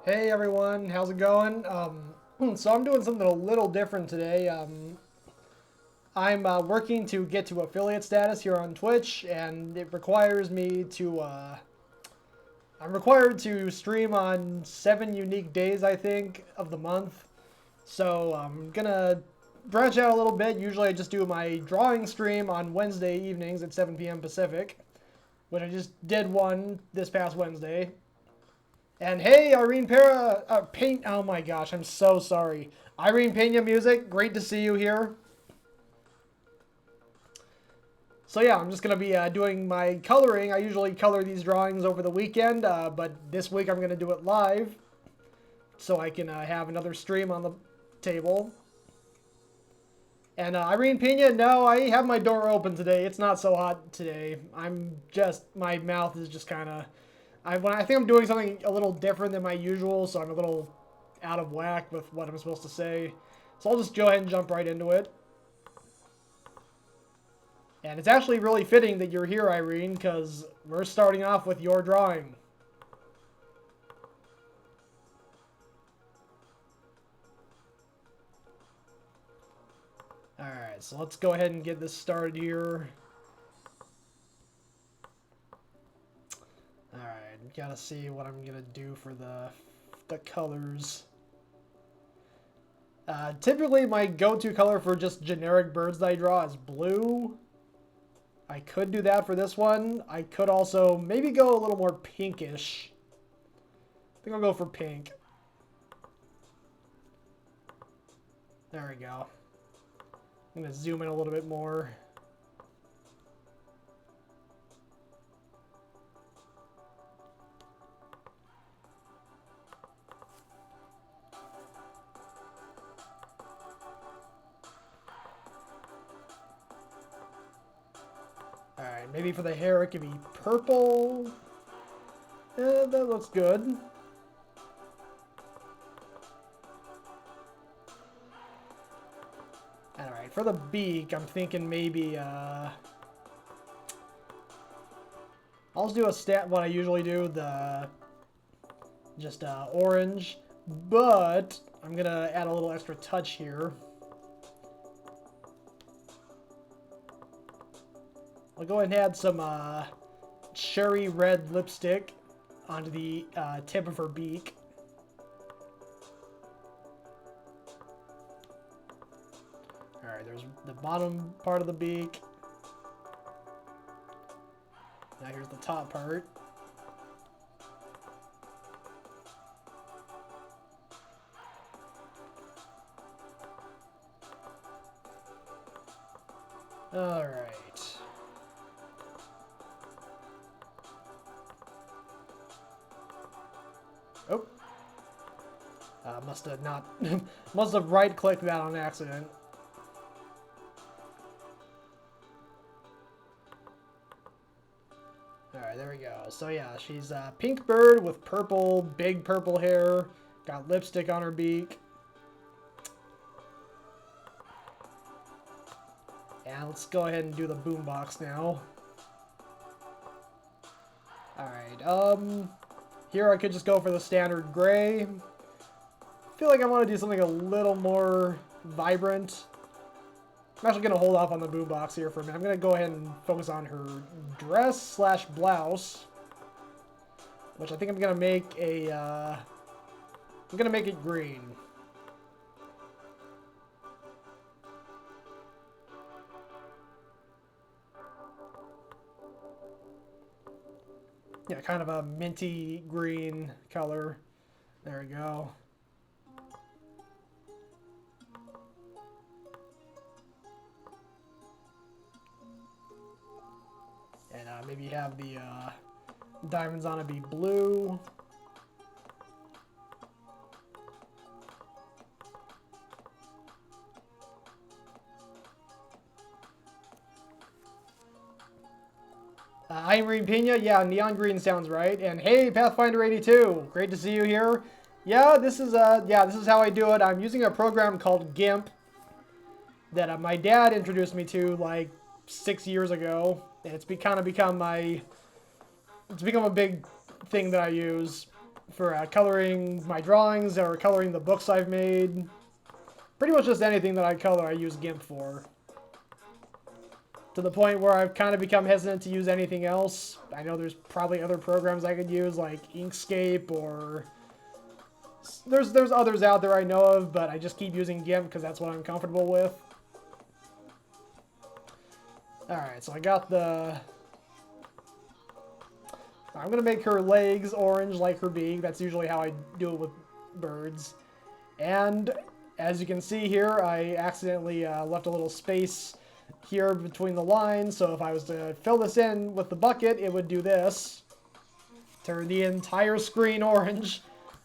Hey everyone, how's it going? So I'm doing something a little different today. I'm working to get to affiliate status here on Twitch, and it requires me to. I'm required to stream on 7 unique days, I think, of the month. So I'm gonna branch out a little bit. Usually I just do my drawing stream on Wednesday evenings at 7 p.m. Pacific, which I just did one this past Wednesday. And hey, Irene Paint. Oh my gosh, I'm so sorry. Irene Pena Music, great to see you here. So yeah, I'm just gonna be doing my coloring. I usually color these drawings over the weekend, but this week I'm gonna do it live, so I can have another stream on the table. And Irene Pena, no, I have my door open today. It's not so hot today. My mouth is just kind of, I think I'm doing something a little different than my usual, so I'm a little out of whack with what I'm supposed to say. So I'll just go ahead and jump right into it. And it's actually really fitting that you're here, Irene, because we're starting off with your drawing. Alright, so let's go ahead and get this started here. Alright, gotta see what I'm gonna do for the colors. Typically, my go-to color for just generic birds that I draw is blue. I could do that for this one. I could also maybe go a little more pinkish. I think I'll go for pink. There we go. I'm going to zoom in a little bit more. Alright, maybe for the hair it could be purple. That looks good. Alright, for the beak, I'm thinking maybe, I'll just do what I usually do, just orange, but I'm gonna add a little extra touch here. I'll go ahead and add some cherry red lipstick onto the tip of her beak. Alright, there's the bottom part of the beak. Now here's the top part. Alright. Oh. Must have not... must have right-clicked that on accident. Alright, there we go. So yeah, she's a pink bird with purple, big purple hair. Got lipstick on her beak. And let's go ahead and do the boombox now. Alright, here I could just go for the standard gray. I feel like I want to do something a little more vibrant. I'm actually going to hold off on the boombox here for a minute. I'm going to go ahead and focus on her dress slash blouse, which I think I'm going to make a, I'm going to make it green. Yeah, kind of a minty green color. There we go. And maybe have the diamonds on it be blue. Irene Pena, yeah, neon green sounds right. And hey, Pathfinder82, great to see you here. Yeah, this is how I do it. I'm using a program called GIMP that my dad introduced me to like 6 years ago, and it's become a big thing that I use. for coloring my drawings or coloring the books I've made. Pretty much just anything that I color, I use GIMP for. To the point where I've kind of become hesitant to use anything else. I know there's probably other programs I could use, like Inkscape, or... There's others out there I know of, but I just keep using GIMP because that's what I'm comfortable with. Alright, so I got the... I'm going to make her legs orange like her beak. That's usually how I do it with birds. And as you can see here, I accidentally left a little space here between the lines. So if I was to fill this in with the bucket, it would do this. Turn the entire screen orange.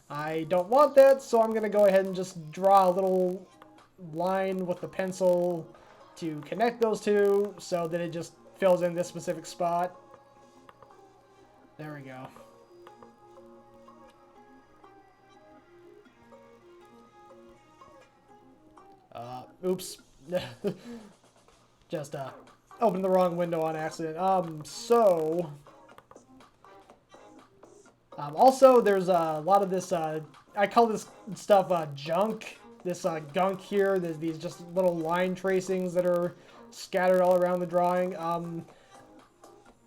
I don't want that, so I'm going to go ahead and just draw a little line with the pencil to connect those two so that it just fills in this specific spot. There we go. Oops. Just opened the wrong window on accident. Also, there's a lot of this, I call this stuff junk. This gunk here, there's these just little line tracings that are scattered all around the drawing.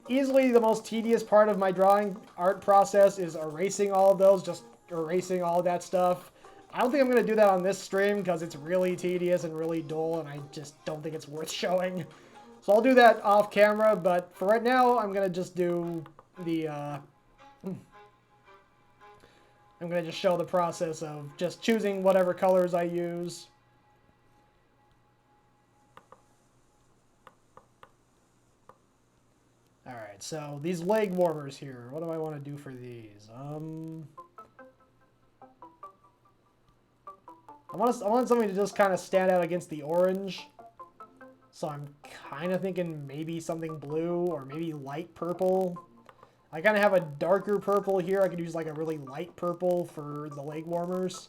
Easily the most tedious part of my drawing art process is erasing all of those, just erasing all of that stuff. I don't think I'm going to do that on this stream because it's really tedious and really dull, and I just don't think it's worth showing. So I'll do that off camera, but for right now, I'm going to just do the, I'm going to just show the process of just choosing whatever colors I use. Alright, so these leg warmers here, what do I want to do for these? I want something to just kind of stand out against the orange. So I'm kind of thinking maybe something blue or maybe light purple. I kind of have a darker purple here. I could use like a really light purple for the leg warmers.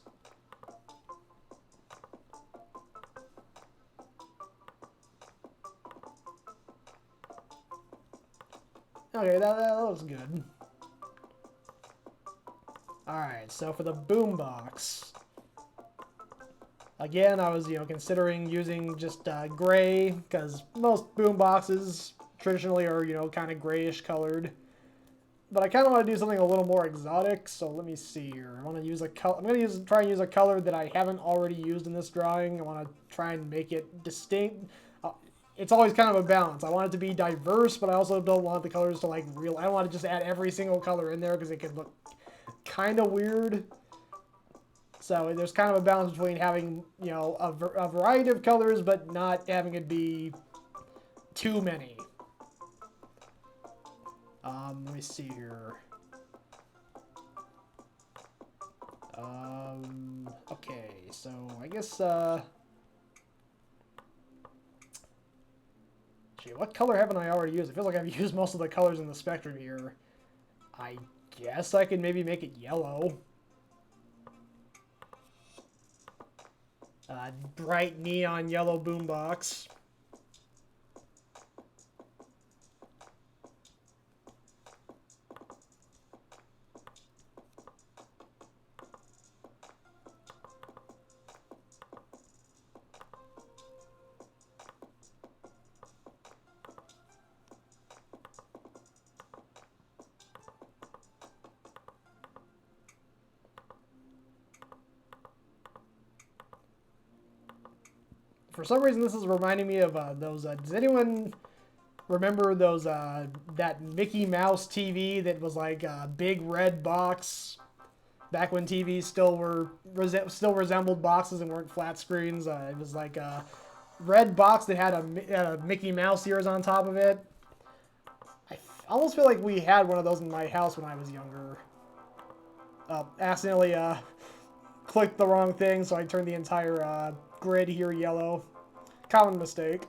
Okay, that was good. Alright, so for the boombox. Again, I was, considering using just gray, because most boomboxes traditionally are, kind of grayish colored. But I kind of want to do something a little more exotic, so let me see here. I want to use a color. I'm going to try and use a color that I haven't already used in this drawing. I want to try and make it distinct. It's always kind of a balance. I want it to be diverse, but I also don't want the colors to I don't want to just add every single color in there because it could look kind of weird. So there's kind of a balance between having, a variety of colors, but not having it be too many. Let me see here. Okay, so I guess, gee, what color haven't I already used? It feels like I've used most of the colors in the spectrum here. I guess I could maybe make it yellow. Bright neon yellow boombox. For some reason, this is reminding me of those. Does anyone remember those that Mickey Mouse TV that was like a big red box back when TVs still resembled boxes and weren't flat screens? It was like a red box that had a Mickey Mouse ears on top of it. I almost feel like we had one of those in my house when I was younger. Accidentally clicked the wrong thing, so I turned the entire grid here yellow. Common mistake.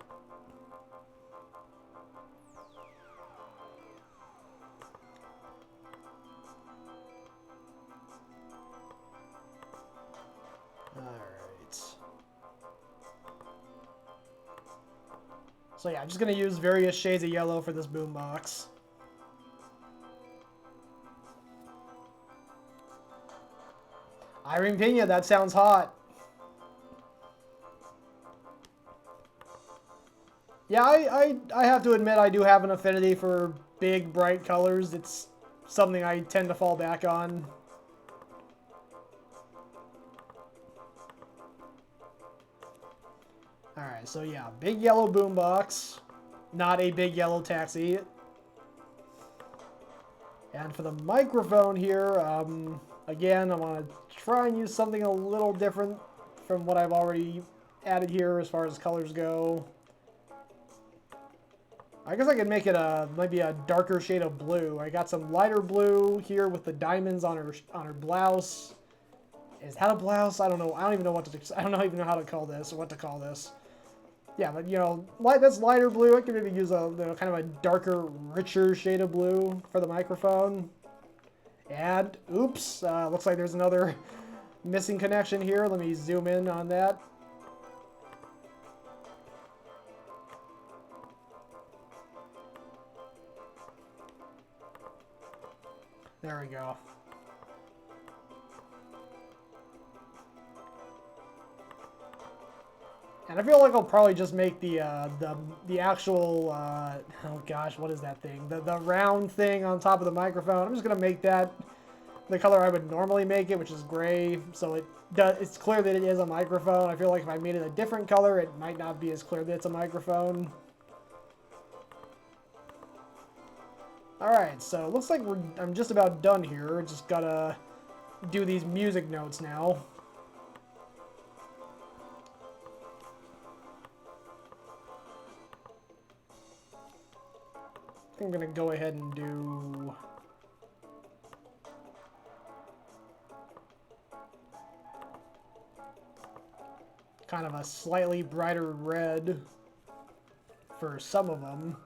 Alright. So yeah, I'm just going to use various shades of yellow for this boombox. Irene Pena, that sounds hot. Yeah, I have to admit I do have an affinity for big, bright colors. It's something I tend to fall back on. Alright, so yeah, big yellow boombox. Not a big yellow taxi. And for the microphone here, again, I want to try and use something a little different from what I've already added here as far as colors go. I guess I could make it maybe a darker shade of blue. I got some lighter blue here with the diamonds on her blouse. Is that a blouse? I don't know. I don't even know even know how to call this or what to call this. Yeah, but you know, that's lighter blue. I could maybe use a kind of a darker, richer shade of blue for the microphone. And oops, looks like there's another missing connection here. Let me zoom in on that. There we go. And I feel like I'll probably just make the actual oh gosh, what is that thing? The round thing on top of the microphone. I'm just gonna make that the color I would normally make it, which is gray. So it's clear that it is a microphone. I feel like if I made it a different color, it might not be as clear that it's a microphone. Alright, so it looks like I'm just about done here. Just gotta do these music notes now. I think I'm gonna go ahead and do... kind of a slightly brighter red for some of them.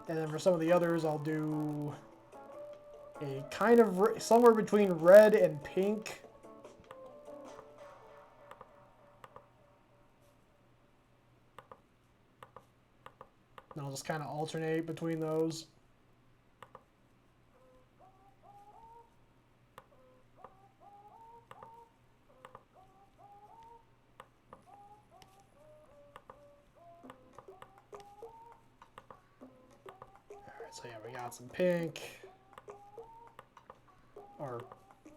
And then for some of the others, I'll do a kind of somewhere between red and pink. And I'll just kind of alternate between those. So yeah, we got some pink, or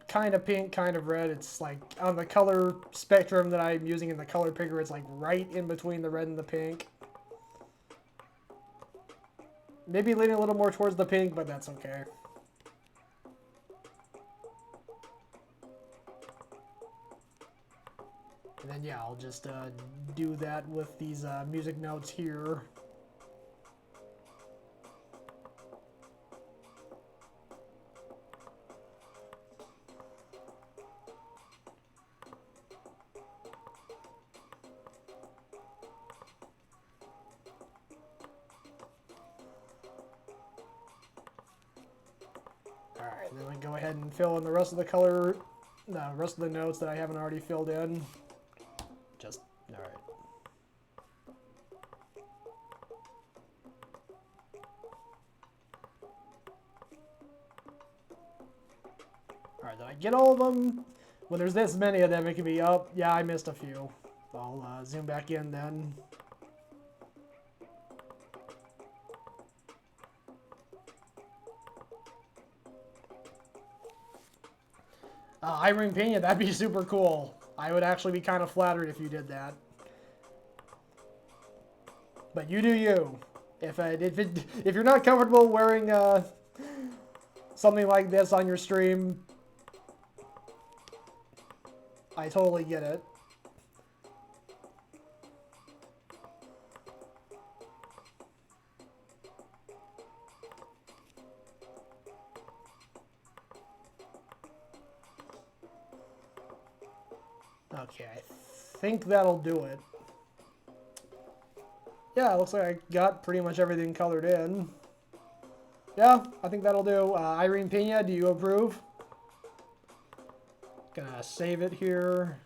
kind of pink, kind of red. It's like on the color spectrum that I'm using in the color picker, it's like right in between the red and the pink. Maybe leaning a little more towards the pink, but that's okay. And then yeah, I'll just do that with these music notes here. Alright, then we go ahead and fill in the rest of the color, the rest of the notes that I haven't already filled in. Just, alright. Alright, did I get all of them? When there's this many of them, it can be up. Yeah, I missed a few. I'll zoom back in then. Irene Pena, that'd be super cool. I would actually be kind of flattered if you did that. But you do you. If you're not comfortable wearing something like this on your stream, I totally get it. Okay, I think that'll do it. Yeah, it looks like I got pretty much everything colored in. Yeah, I think that'll do. Irene Pena, do you approve? Gonna save it here.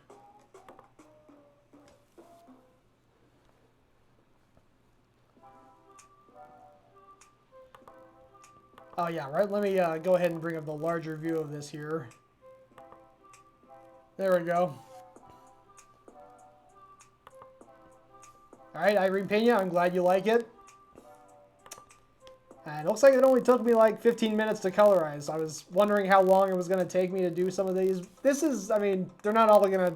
Oh yeah, right, let me go ahead and bring up the larger view of this here. There we go. Alright, Irene Pena, I'm glad you like it. And it looks like it only took me like 15 minutes to colorize. I was wondering how long it was going to take me to do some of these. This is, I mean, they're not all going to...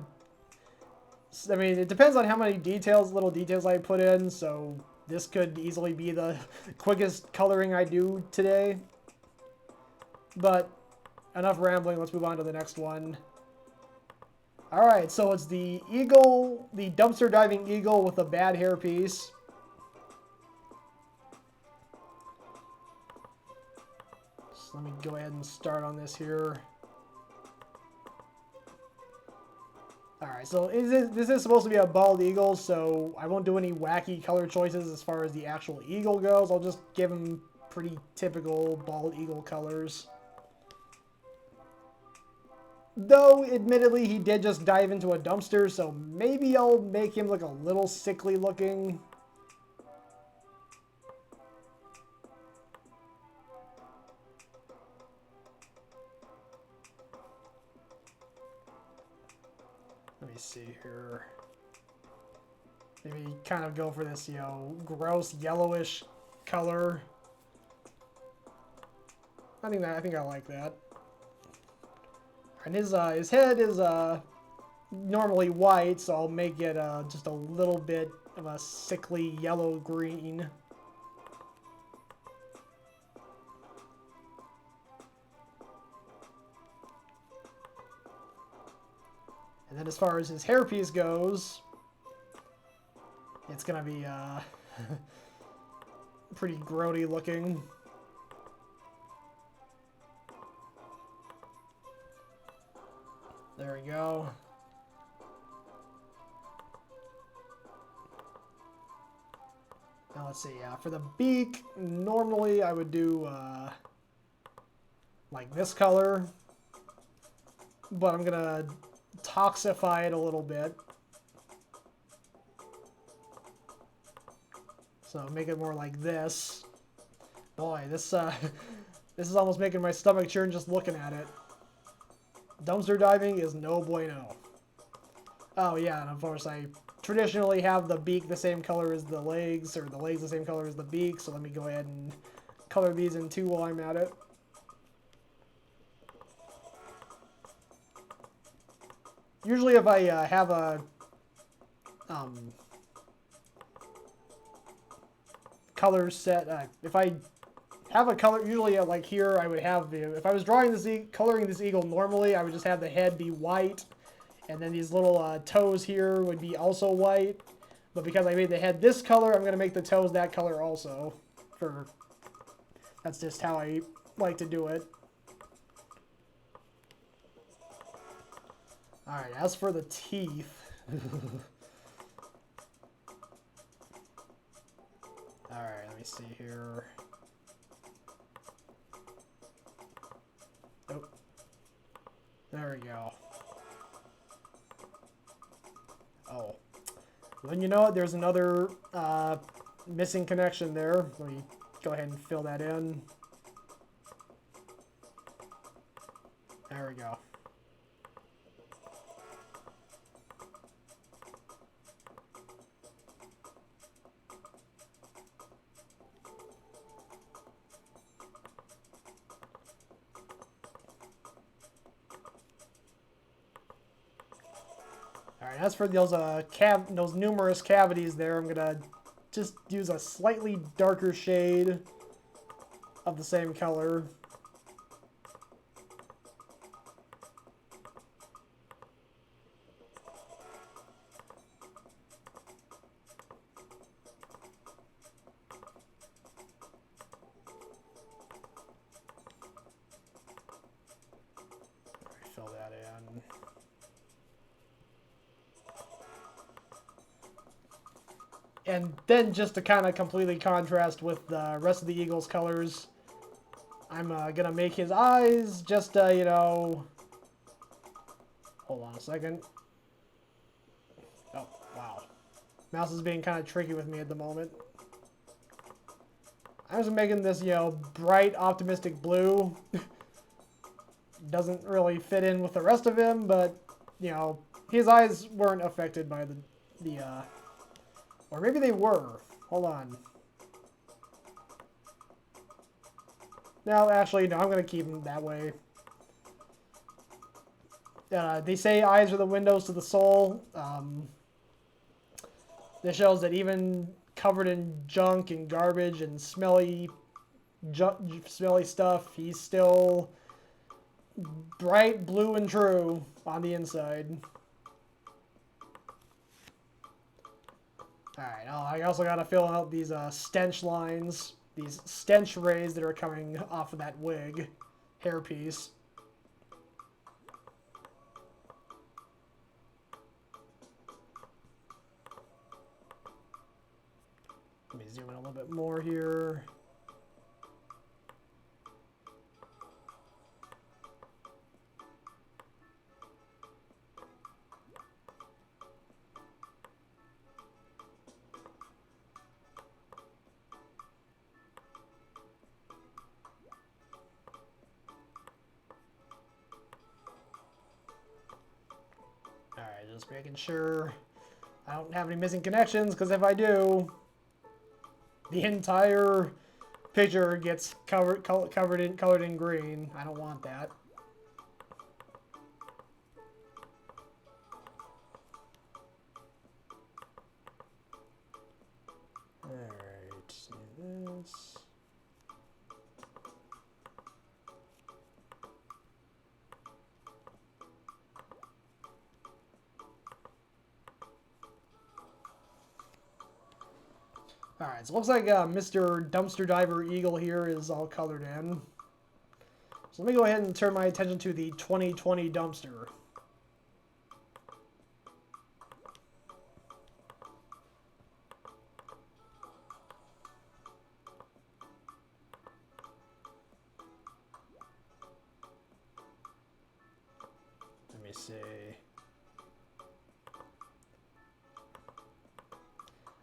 I mean, it depends on how many little details I put in, so this could easily be the quickest coloring I do today. But enough rambling, let's move on to the next one. Alright, so it's the eagle, the dumpster diving eagle with a bad hairpiece. So let me go ahead and start on this here. Alright, so this is supposed to be a bald eagle, so I won't do any wacky color choices as far as the actual eagle goes. I'll just give him pretty typical bald eagle colors. Though, admittedly, he did just dive into a dumpster, so maybe I'll make him look a little sickly looking. Let me see here. Maybe kind of go for this, you know, gross yellowish color. I think I like that. And his head is normally white, so I'll make it just a little bit of a sickly yellow-green. And then as far as his hairpiece goes, it's gonna be pretty grody looking. There we go. Now let's see, for the beak, normally I would do like this color, but I'm gonna toxify it a little bit. So make it more like this. Boy, this this is almost making my stomach churn just looking at it. Dumpster diving is no bueno. Oh yeah, and of course I traditionally have the beak the same color as the legs, or the legs the same color as the beak, so let me go ahead and color these in too while I'm at it. Usually if I have a color set, if I have a color, usually like here I would have, if I was drawing this, coloring this eagle normally, I would just have the head be white, and then these little toes here would be also white. But because I made the head this color, I'm going to make the toes that color also. That's just how I like to do it. Alright, as for the teeth. Alright, let me see here. Nope. There we go. Oh. Then you know what? There's another missing connection there. Let me go ahead and fill that in. There we go. Alright, as for those numerous cavities there, I'm gonna just use a slightly darker shade of the same color. Fill that in. And then just to kind of completely contrast with the rest of the eagle's colors, I'm gonna make his eyes just, you know... Hold on a second. Oh, wow. Mouse is being kind of tricky with me at the moment. I'm just making this, you know, bright, optimistic blue. Doesn't really fit in with the rest of him, but you know, his eyes weren't affected by or maybe they were. Hold on. No, actually, no, I'm going to keep them that way. They say eyes are the windows to the soul. This shows that even covered in junk and garbage and smelly stuff, he's still bright blue and true on the inside. Alright, I also got to fill out these stench lines, these stench rays that are coming off of that wig hairpiece. Let me zoom in a little bit more here. Alright, just making sure I don't have any missing connections, because if I do, the entire picture gets colored in green. I don't want that. Alright, do this. Alright, so it looks like Mr. Dumpster Diver Eagle here is all colored in. So let me go ahead and turn my attention to the 2020 dumpster. Let me see.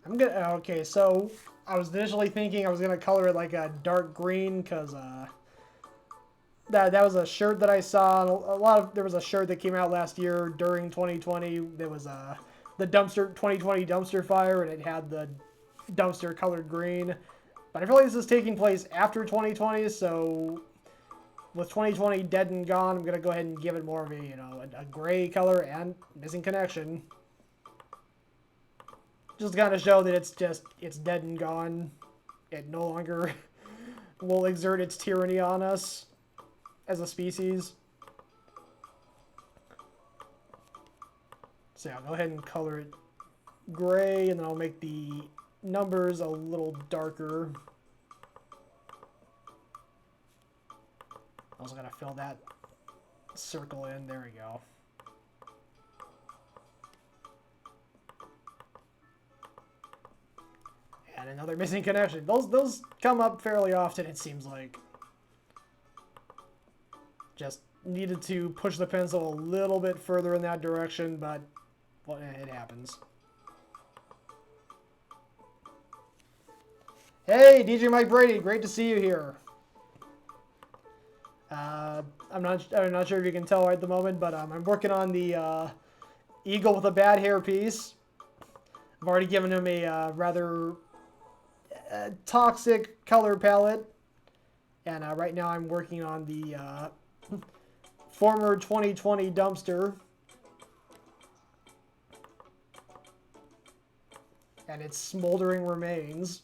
Okay, so I was initially thinking I was gonna color it like a dark green, because that was a shirt that I saw. There was a shirt that came out last year during 2020. There was the 2020 dumpster fire, and it had the dumpster colored green. But I feel like this is taking place after 2020, so with 2020 dead and gone, I'm gonna go ahead and give it more of a gray color and missing connection. Just to kind of show that it's dead and gone. It no longer will exert its tyranny on us as a species. So yeah, I'll go ahead and color it gray, and then I'll make the numbers a little darker. Also gotta fill that circle in. There we go. And another missing connection. Those come up fairly often, it seems like. Just needed to push the pencil a little bit further in that direction, but well, it happens. Hey, DJ Mike Brady, great to see you here. I'm not sure if you can tell right at the moment, but I'm working on the eagle with a bad hairpiece. I've already given him a rather toxic color palette, and right now I'm working on the former 2020 dumpster and its smoldering remains.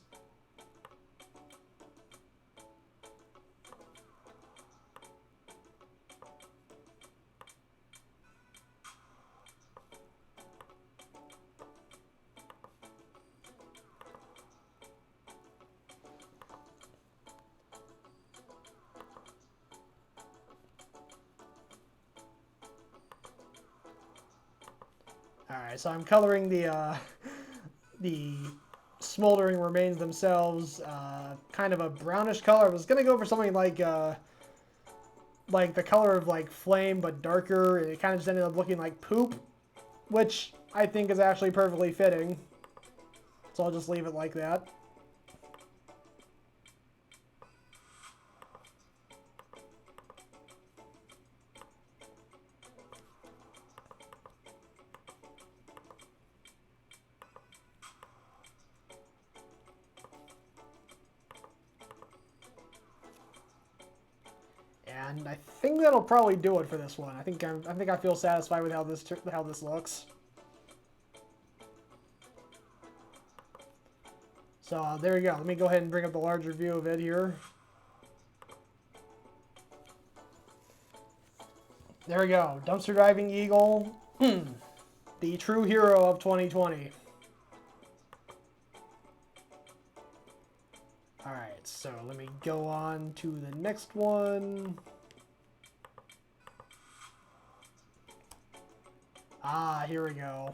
Alright, so I'm coloring the smoldering remains themselves, kind of a brownish color. I was gonna go for something like the color of like flame, but darker. It kind of just ended up looking like poop, which I think is actually perfectly fitting. So I'll just leave it like that. And I think that'll probably do it for this one. I think I feel satisfied with how this looks. So there you go. Let me go ahead and bring up the larger view of it here. There we go. Dumpster Diving Eagle. The true hero of 2020. Alright, so let me go on to the next one. Ah, here we go.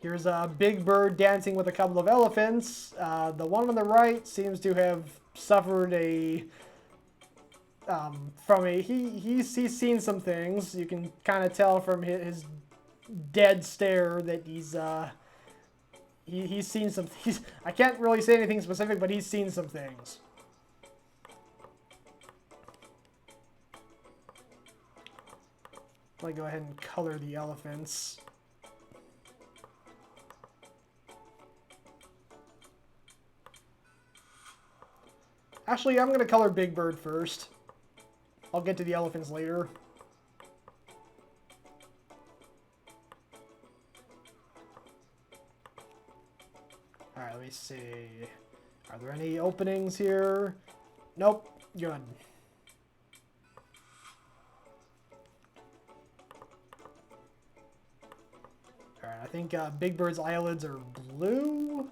Here's a Big Bird dancing with a couple of elephants. The one on the right seems to have suffered he's seen some things. You can kind of tell from his dead stare that he's seen some. I can't really say anything specific, but he's seen some things. Let me go ahead and color the elephants. Actually, I'm going to color Big Bird first. I'll get to the elephants later. Alright, let me see. Are there any openings here? Nope. Good. Alright, I think Big Bird's eyelids are blue.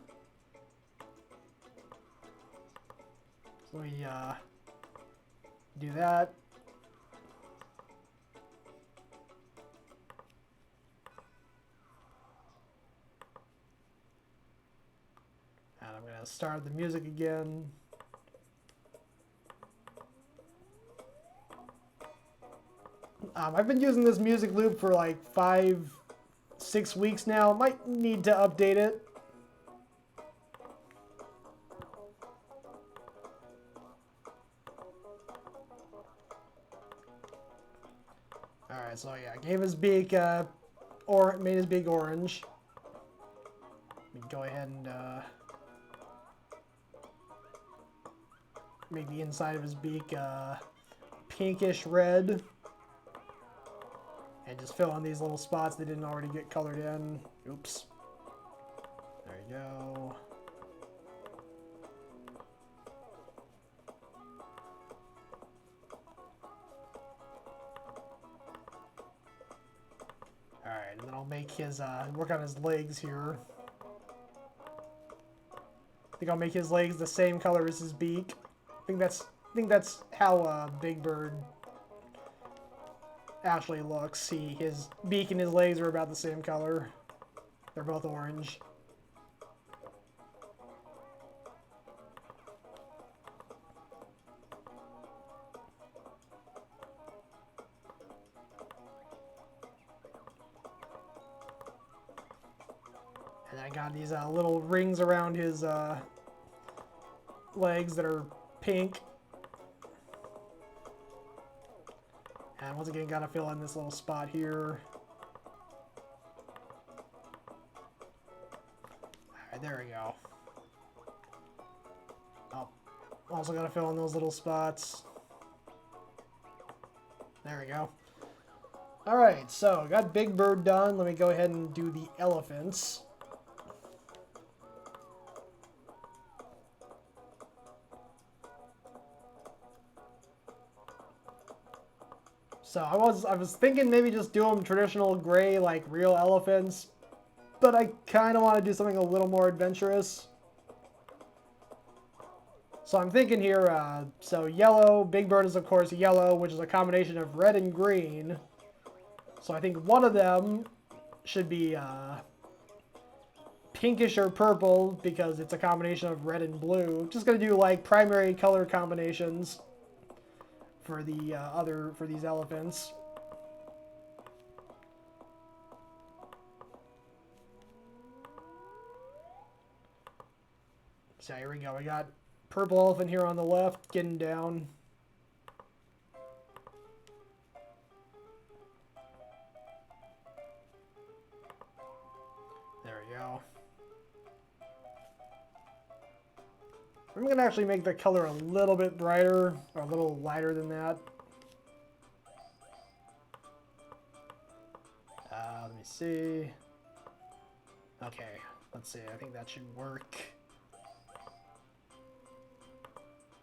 So we do that. And I'm going to start the music again. I've been using this music loop for like 5-6 weeks now. Might need to update it. Alright, so yeah, gave his beak, made his beak orange. Let me go ahead and make the inside of his beak pinkish red. And just fill in these little spots that didn't already get colored in. Oops. There you go. Alright, and then I'll make his, work on his legs here. I think I'll make his legs the same color as his beak. I think that's how Big Bird actually looks. See, his beak and his legs are about the same color. They're both orange. And I got these little rings around his legs that are pink. And once again, gotta fill in this little spot here. Alright, there we go. Oh, also gotta fill in those little spots. There we go. Alright, so got Big Bird done. Let me go ahead and do the elephants. So I was thinking maybe just do them traditional gray like real elephants, but I kind of want to do something a little more adventurous. So I'm thinking here, so yellow, Big Bird is of course yellow, which is a combination of red and green. So I think one of them should be pinkish or purple because it's a combination of red and blue. Just gonna do like primary color combinations for the for these elephants. So here we go. We got purple elephant here on the left, getting down. There we go. I'm gonna actually make the color a little bit brighter, or a little lighter than that. Let me see. Okay, let's see. I think that should work.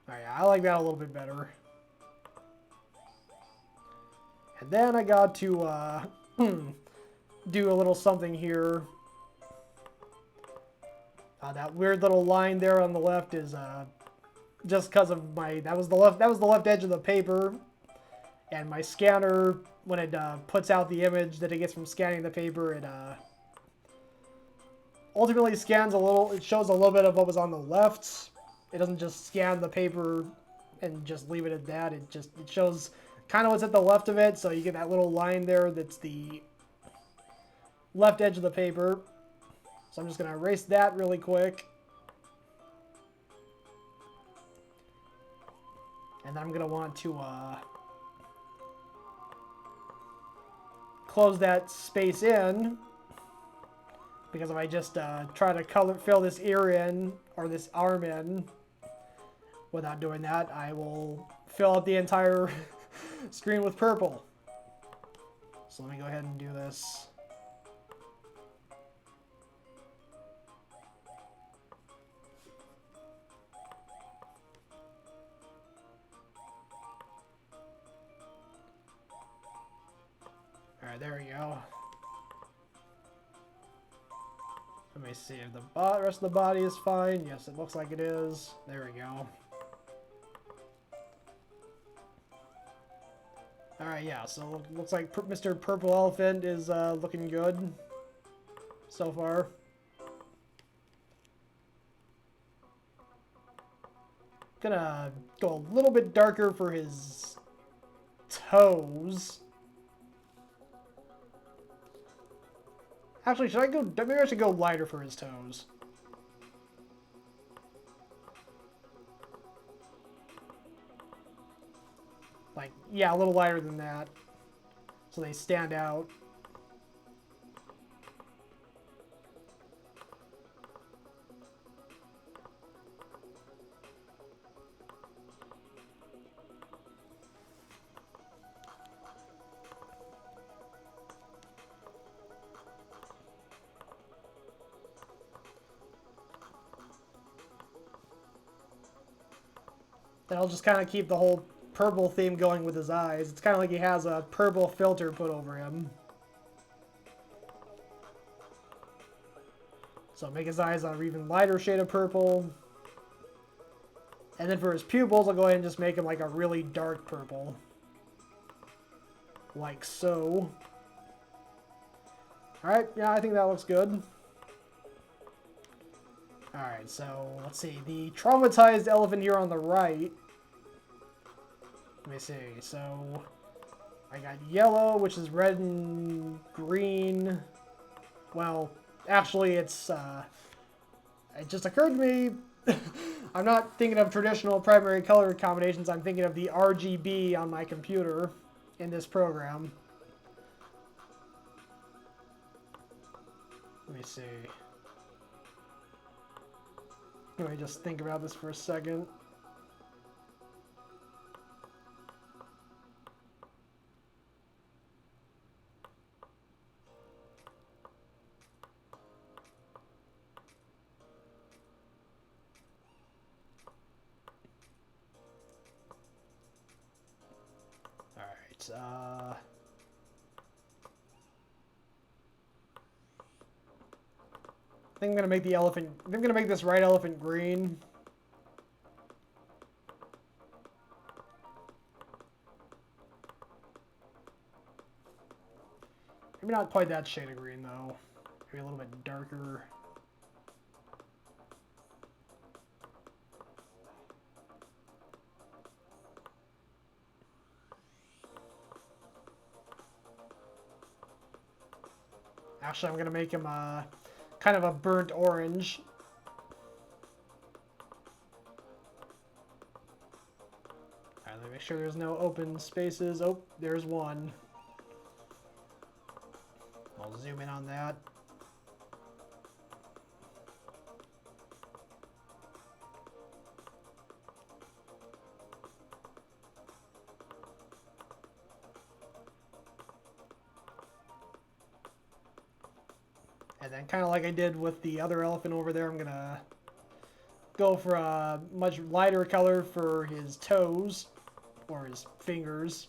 Alright, I like that a little bit better. And then I got to do a little something here. That weird little line there on the left is just because of that was the left edge of the paper, and my scanner, when it puts out the image that it gets from scanning the paper, it ultimately scans it shows a little bit of what was on the left. It doesn't just scan the paper and just leave it at that. It shows kind of what's at the left of it, so you get that little line there that's the left edge of the paper. So I'm just going to erase that really quick. And then I'm going to want to close that space in. Because if I just try to fill this ear in, or this arm in, without doing that, I will fill out the entire screen with purple. So let me go ahead and do this. Alright, there we go. Let me see if the rest of the body is fine. Yes, it looks like it is. There we go. Alright, yeah, so it looks like Mr. Purple Elephant is looking good so far. Gonna go a little bit darker for his toes. Actually, maybe I should go lighter for his toes. Like, yeah, a little lighter than that. So they stand out. Then I'll just kind of keep the whole purple theme going with his eyes. It's kind of like he has a purple filter put over him. So make his eyes an even lighter shade of purple. And then for his pupils, I'll go ahead and just make him like a really dark purple. Like so. Alright, yeah, I think that looks good. Alright, so let's see. The traumatized elephant here on the right. Let me see. So I got yellow, which is red and green. Well, actually, it just occurred to me. I'm not thinking of traditional primary color combinations. I'm thinking of the RGB on my computer in this program. Let me see. Let me just think about this for a second. I think I'm gonna make the elephant. I think I'm gonna make this right elephant green. Maybe not quite that shade of green though. Maybe a little bit darker. Actually, I'm gonna make him kind of a burnt orange. Alright, let me make sure there's no open spaces. Oh, there's one. I'll zoom in on that. And then kind of like I did with the other elephant over there, I'm going to go for a much lighter color for his toes, or his fingers.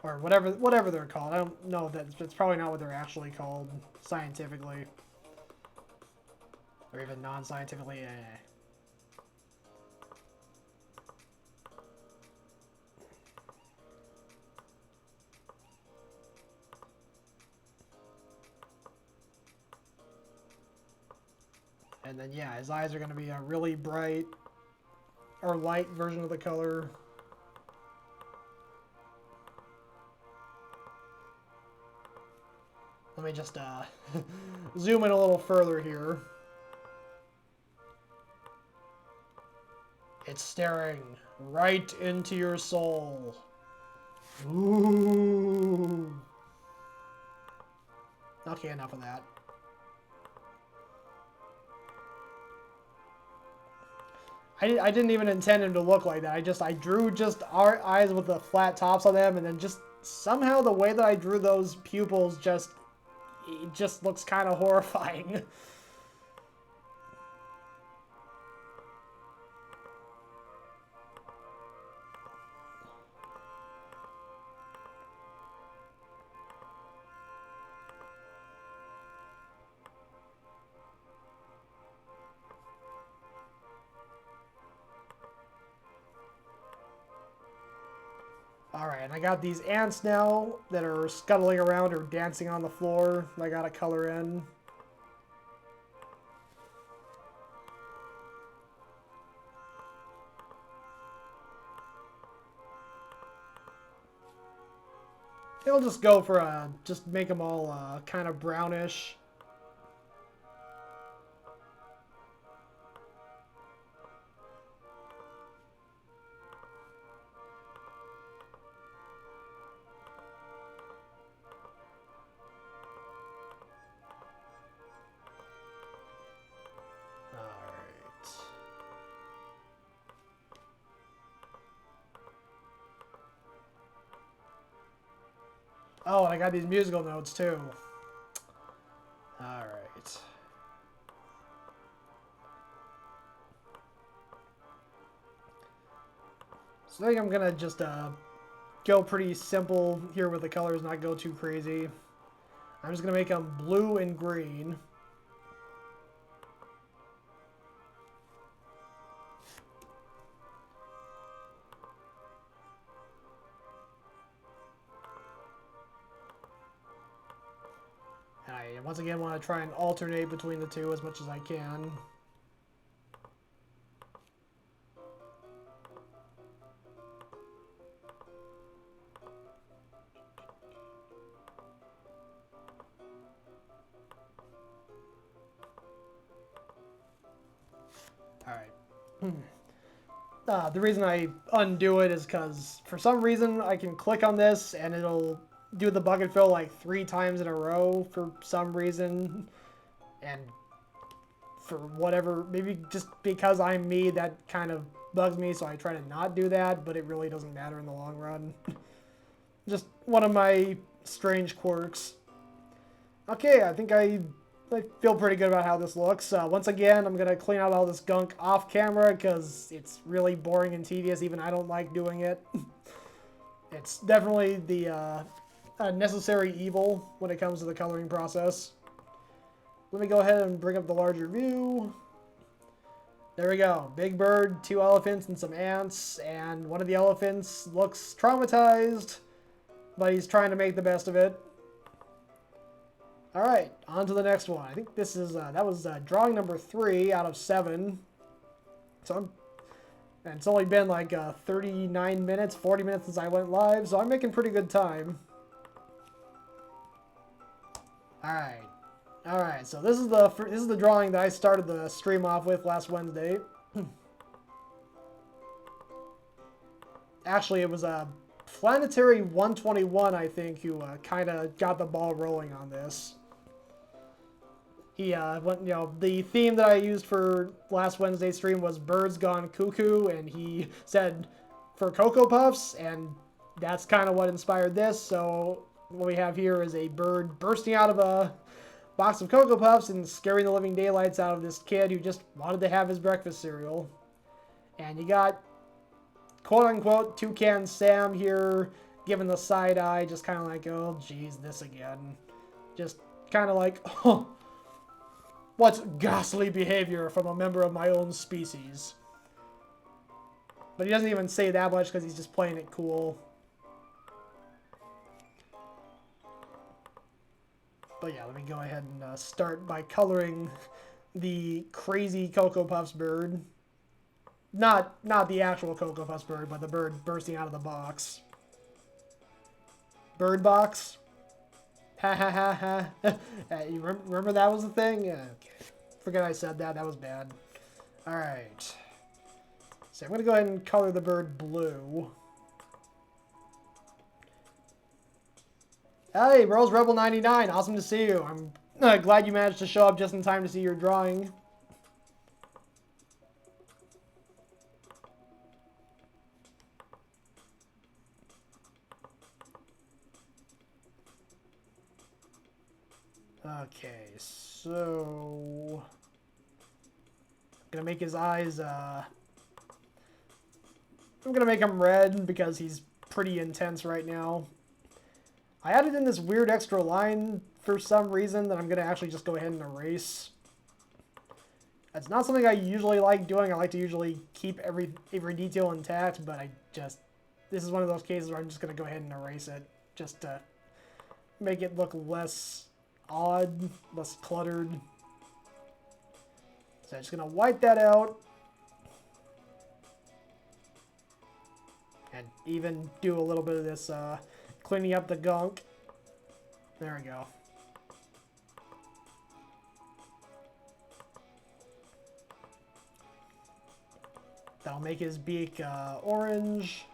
Or whatever they're called. I don't know, that's probably not what they're actually called scientifically. Or even non-scientifically. And then, yeah, his eyes are going to be a really bright or light version of the color. Let me just zoom in a little further here. It's staring right into your soul. Ooh. Okay, enough of that. I didn't even intend him to look like that. I drew just our eyes with the flat tops on them, and then just somehow the way that I drew those pupils it just looks kind of horrifying. Alright, and I got these ants now that are scuttling around or dancing on the floor that I gotta color in. It'll just go for just make them all kind of brownish. Oh, and I got these musical notes too. Alright. So I think I'm gonna just go pretty simple here with the colors, not go too crazy. I'm just gonna make them blue and green. And I once again want to try and alternate between the two as much as I can. Alright. The reason I undo it is because for some reason I can click on this and it'll do the bucket fill like 3 times in a row for some reason. And for whatever, maybe just because I'm me, that kind of bugs me, so I try to not do that, but it really doesn't matter in the long run. Just one of my strange quirks. Okay, I think I feel pretty good about how this looks. Once again, I'm going to clean out all this gunk off camera because it's really boring and tedious. Even I don't like doing it. It's definitely the necessary evil when it comes to the coloring process. Let me go ahead and bring up the larger view. There we go. Big bird, 2 elephants, and some ants. And one of the elephants looks traumatized, but he's trying to make the best of it. Alright, on to the next one. I think this is, that was drawing number 3 out of 7. So and it's only been like 39 minutes, 40 minutes since I went live, so I'm making pretty good time. Alright. Alright, so this is the drawing that I started the stream off with last Wednesday. Actually, it was Planetary 121, I think, who kind of got the ball rolling on this. He went, the theme that I used for last Wednesday's stream was Birds Gone Cuckoo, and he said for Cocoa Puffs, and that's kind of what inspired this. So what we have here is a bird bursting out of a box of Cocoa Puffs and scaring the living daylights out of this kid who just wanted to have his breakfast cereal. And you got, quote-unquote, Toucan Sam here giving the side eye, just kind of like, oh, geez, this again. Just kind of like, oh, what's ghastly behavior from a member of my own species? But he doesn't even say that much because he's just playing it cool. But yeah, let me go ahead and start by coloring the crazy Cocoa Puffs bird. Not the actual Cocoa Puffs bird, but the bird bursting out of the box. Bird box? Ha ha ha ha. You remember that was a thing? Yeah, okay. Forget I said that. That was bad. Alright. So I'm going to go ahead and color the bird blue. Hey, Rose Rebel 99. Awesome to see you. I'm glad you managed to show up just in time to see your drawing. Okay, so I'm gonna make his eyes, I'm gonna make him red because he's pretty intense right now. I added in this weird extra line for some reason that I'm gonna actually just go ahead and erase. That's not something I usually like doing. I like to usually keep every detail intact, but this is one of those cases where I'm just gonna go ahead and erase it just to make it look less odd, less cluttered. So I'm just gonna wipe that out. And even do a little bit of this cleaning up the gunk. There we go. That'll make his beak orange.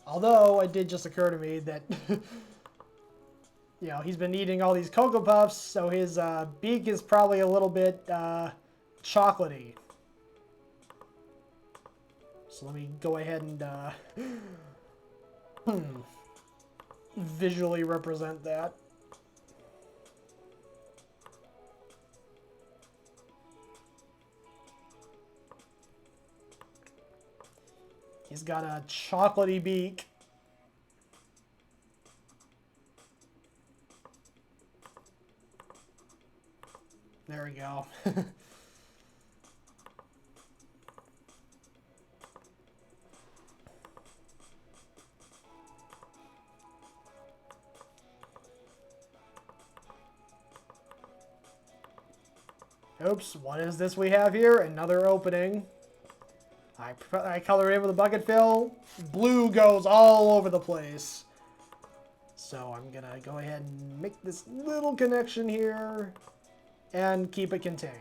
Although, it did just occur to me that, you know, he's been eating all these Cocoa Puffs, so his beak is probably a little bit chocolatey. So let me go ahead and visually represent that. He's got a chocolatey beak. There we go. Oops, what is this we have here? Another opening. I color it in with a bucket fill. Blue goes all over the place. So I'm gonna go ahead and make this little connection here and keep it contained.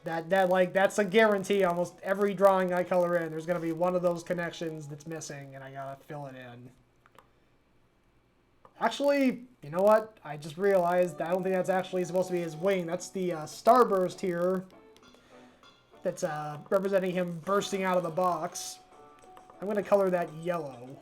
That's a guarantee. Almost every drawing I color in, there's gonna be one of those connections that's missing, and I gotta fill it in. Actually, you know what? I just realized I don't think that's actually supposed to be his wing. That's the starburst here. That's representing him bursting out of the box. I'm going to color that yellow.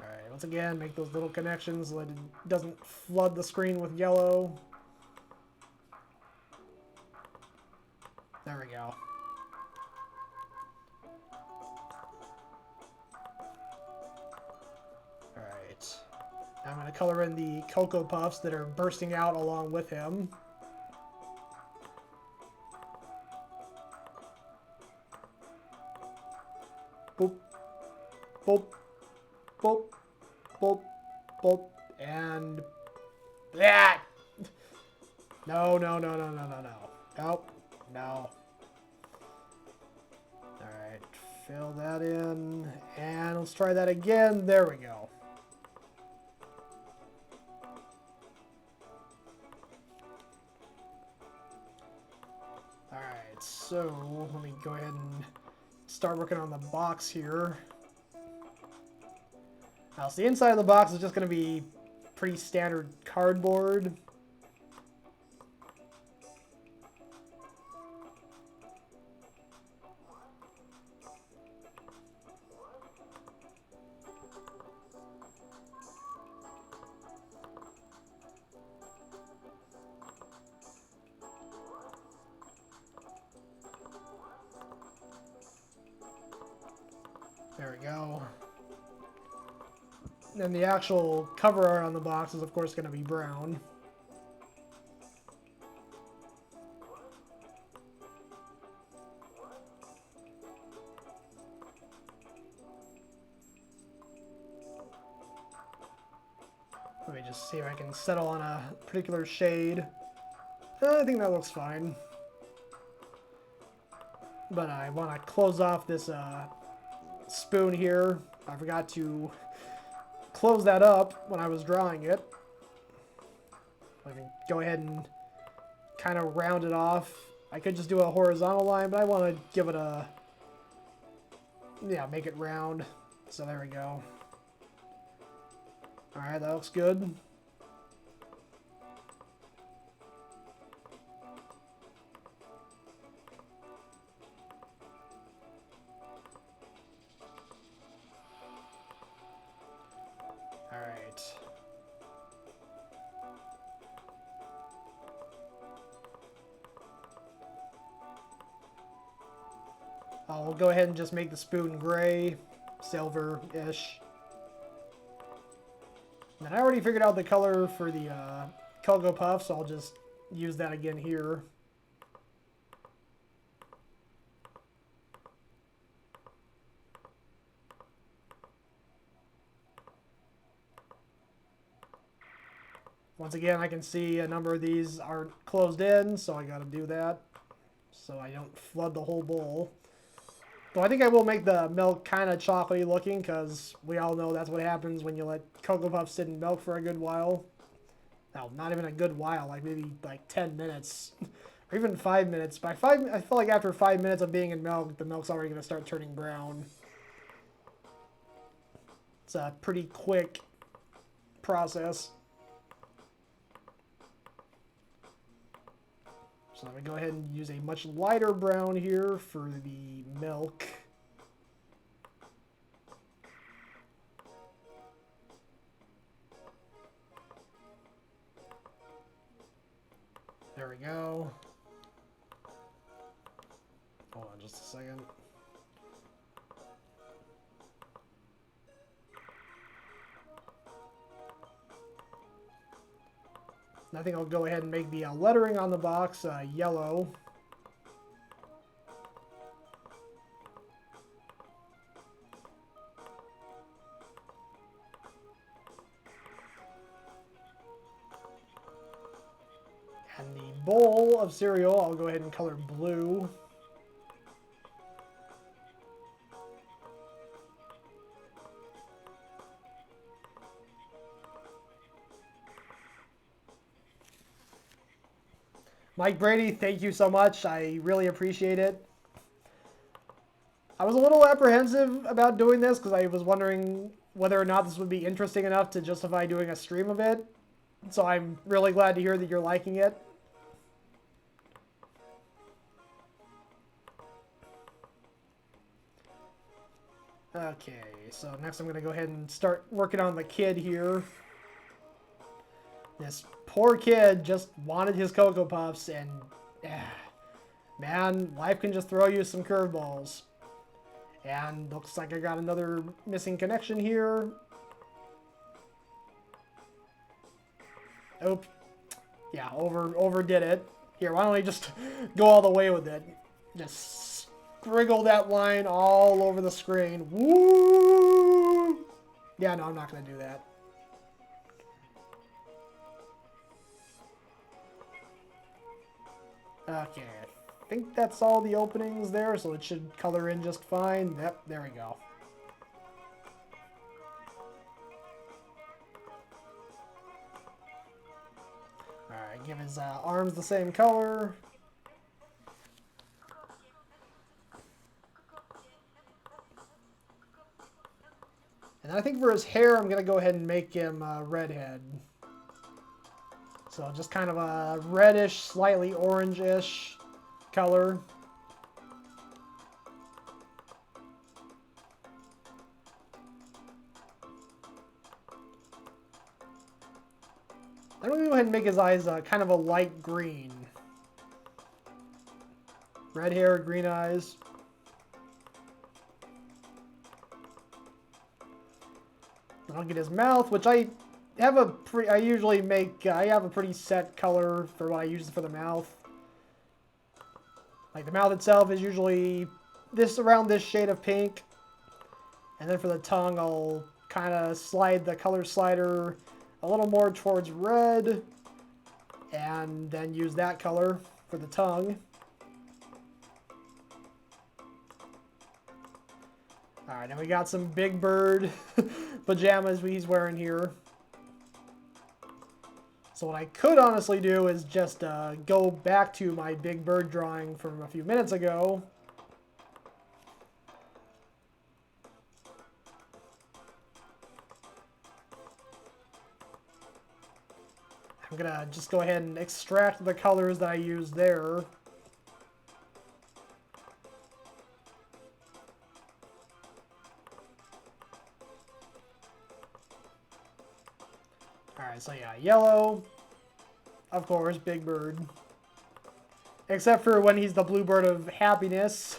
Alright, once again, make those little connections so that it doesn't flood the screen with yellow. There we go. Alright. Now I'm going to color in the Cocoa Puffs that are bursting out along with him. Boop. Boop. Boop. Boop. Boop. And... that. No, no, no, no, no, no, no. Nope. No. Alright, fill that in. And let's try that again. There we go. so let me go ahead and start working on the box here. Now, so the inside of the box is just going to be pretty standard cardboard. There we go. And the actual cover art on the box is, of course, going to be brown. Let me just see if I can settle on a particular shade. I think that looks fine. But I want to close off this spoon here. I forgot to close that up when I was drawing it. I can go ahead and kind of round it off. I could just do a horizontal line, but I want to give it a... yeah, make it round. So there we go. Alright, that looks good. Alright. I'll go ahead and just make the spoon gray, silver-ish. And I already figured out the color for the Cocoa Puff, so I'll just use that again here. Once again, I can see a number of these aren't closed in, so I gotta do that so I don't flood the whole bowl. Though I think I will make the milk kind of chocolatey looking, because we all know that's what happens when you let Cocoa Puffs sit in milk for a good while. No, not even a good while, like maybe like 10 minutes. Or even 5 minutes. I feel like after 5 minutes of being in milk, the milk's already going to start turning brown. It's a pretty quick process. So I'm going to go ahead and use a much lighter brown here for the milk. There we go. Hold on just a second. I think I'll go ahead and make the lettering on the box yellow. And the bowl of cereal, I'll go ahead and color blue. Mike Brady, thank you so much. I really appreciate it. I was a little apprehensive about doing this because I was wondering whether or not this would be interesting enough to justify doing a stream of it. So I'm really glad to hear that you're liking it. Okay, so next I'm going to go ahead and start working on the kid here. This poor kid just wanted his Cocoa Puffs, and man, life can just throw you some curveballs. And looks like I got another missing connection here. Oop. Yeah, overdid it. Here, why don't we just go all the way with it? Just scriggle that line all over the screen. Woo! Yeah, no, I'm not going to do that. Okay, I think that's all the openings there, so it should color in just fine. Yep, there we go. Alright, give his arms the same color. And I think for his hair, I'm going to go ahead and make him a redhead. So just kind of a reddish, slightly orange-ish color. I'm going to go ahead and make his eyes kind of a light green. Red hair, green eyes. I'll get his mouth, which I have I usually make, I have a pretty set color for what I use for the mouth. Like the mouth itself is usually around this shade of pink. And then for the tongue, I'll kind of slide the color slider a little more towards red. And then use that color for the tongue. Alright, now we got some Big Bird pajamas he's wearing here. So what I could honestly do is just go back to my Big Bird drawing from a few minutes ago. I'm going to just go ahead and extract the colors that I used there. Alright, so yeah, yellow, of course, Big Bird. Except for when he's the blue bird of happiness,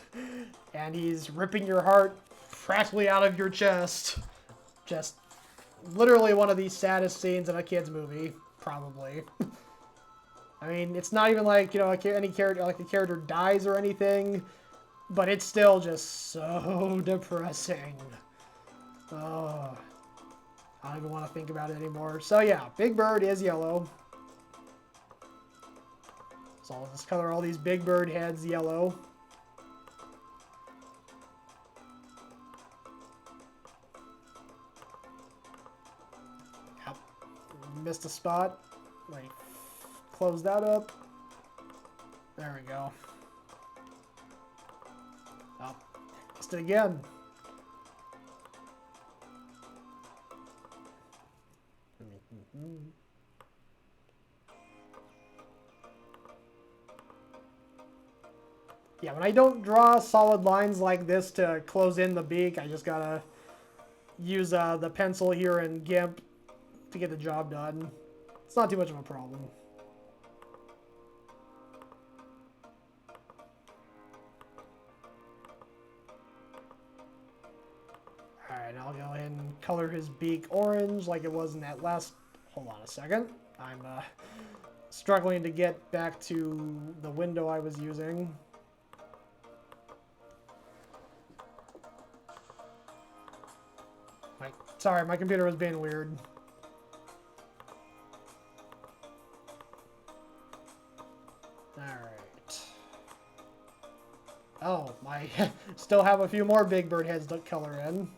and he's ripping your heart practically out of your chest. Just literally one of the saddest scenes in a kid's movie, probably. I mean, it's not even like, you know, any character, like a character dies or anything, but it's still just so depressing. Oh. I don't even want to think about it anymore. So yeah, Big Bird is yellow. So I'll just color all these Big Bird heads yellow. Yep. Missed a spot. Like, close that up. There we go. Oh, missed it again. Yeah, when I don't draw solid lines like this to close in the beak, I just gotta use the pencil here in GIMP to get the job done. It's not too much of a problem. Alright, I'll go ahead and color his beak orange like it was in that last... Hold on a second. I'm struggling to get back to the window I was using. Sorry, my computer was being weird. Alright. Oh, I still have a few more Big Bird heads to color in.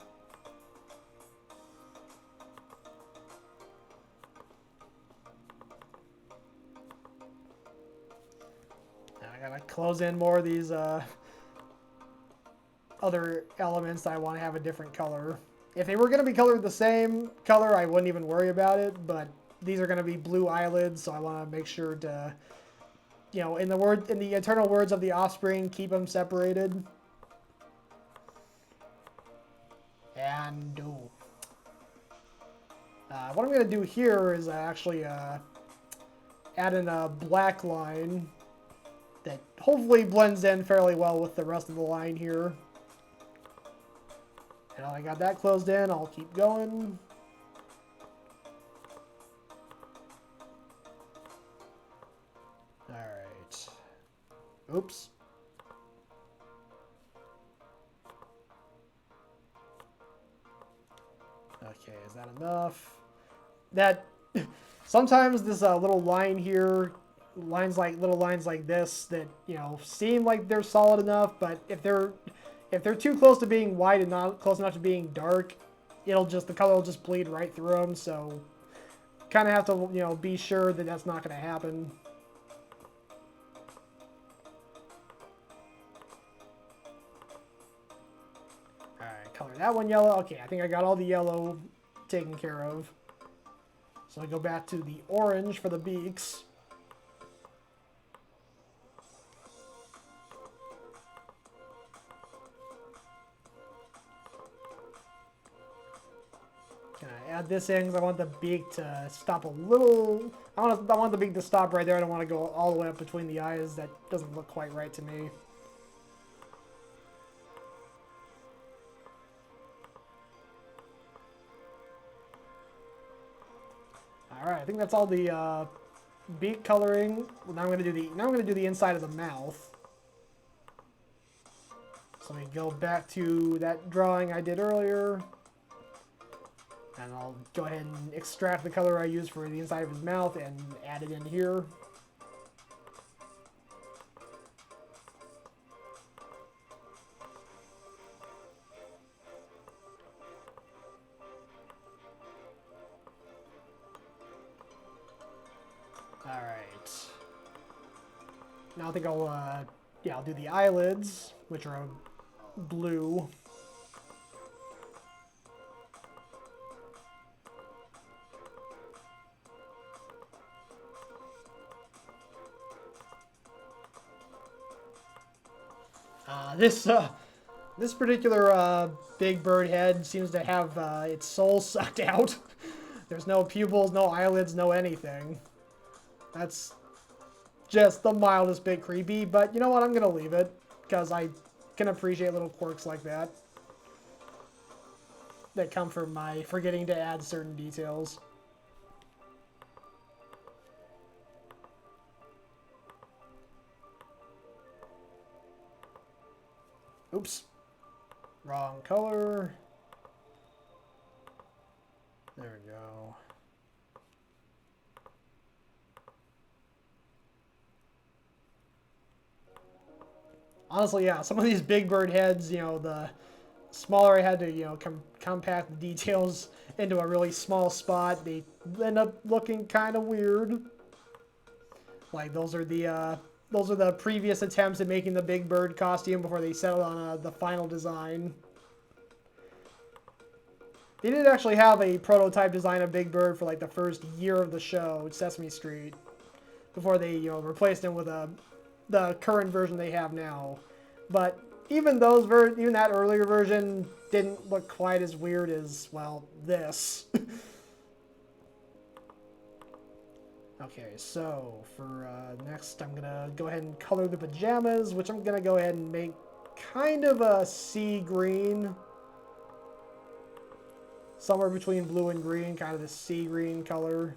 Now I gotta close in more of these other elements that I want to have a different color. If they were going to be colored the same color, I wouldn't even worry about it, but these are going to be blue eyelids, so I want to make sure to, you know, in the eternal words of the Offspring, keep them separated. And what I'm going to do here is actually add in a black line that hopefully blends in fairly well with the rest of the line here. Now I got that closed in, I'll keep going. Alright. Oops. Okay, is that enough? That sometimes this little line here, little lines like this that, you know, seem like they're solid enough, but if they're too close to being white and not close enough to being dark, the color will just bleed right through them. So, kind of have to, you know, be sure that that's not going to happen. All right, color Alright, that one yellow. Okay, I think I got all the yellow taken care of. So I go back to the orange for the beaks. Can I add this in because I want the beak to stop a little... I want the beak to stop right there. I don't want to go all the way up between the eyes. That doesn't look quite right to me. Alright, I think that's all the beak coloring. Well, now I'm gonna do the inside of the mouth. So we go back to that drawing I did earlier. And I'll go ahead and extract the color I used for the inside of his mouth and add it in here. Alright. Now I think I'll do the eyelids, which are blue. This particular big bird head seems to have its soul sucked out. There's no pupils, no eyelids, no anything. That's just the mildest bit creepy, but you know what? I'm gonna leave it because I can appreciate little quirks like that that come from my forgetting to add certain details. Oops. Wrong color. There we go. Honestly, yeah, some of these big bird heads, you know, the smaller I had to, you know, compact the details into a really small spot, they end up looking kind of weird. Like, those are the previous attempts at making the big bird costume before they settled on the final design. They did actually have a prototype design of Big Bird for like the first year of the show, Sesame Street, before they, you know, replaced him with the current version they have now. But even even that earlier version didn't look quite as weird as, well, this. Okay, so for next I'm gonna go ahead and color the pajamas, which I'm gonna go ahead and make kind of a sea green. Somewhere between blue and green, kind of the sea green color.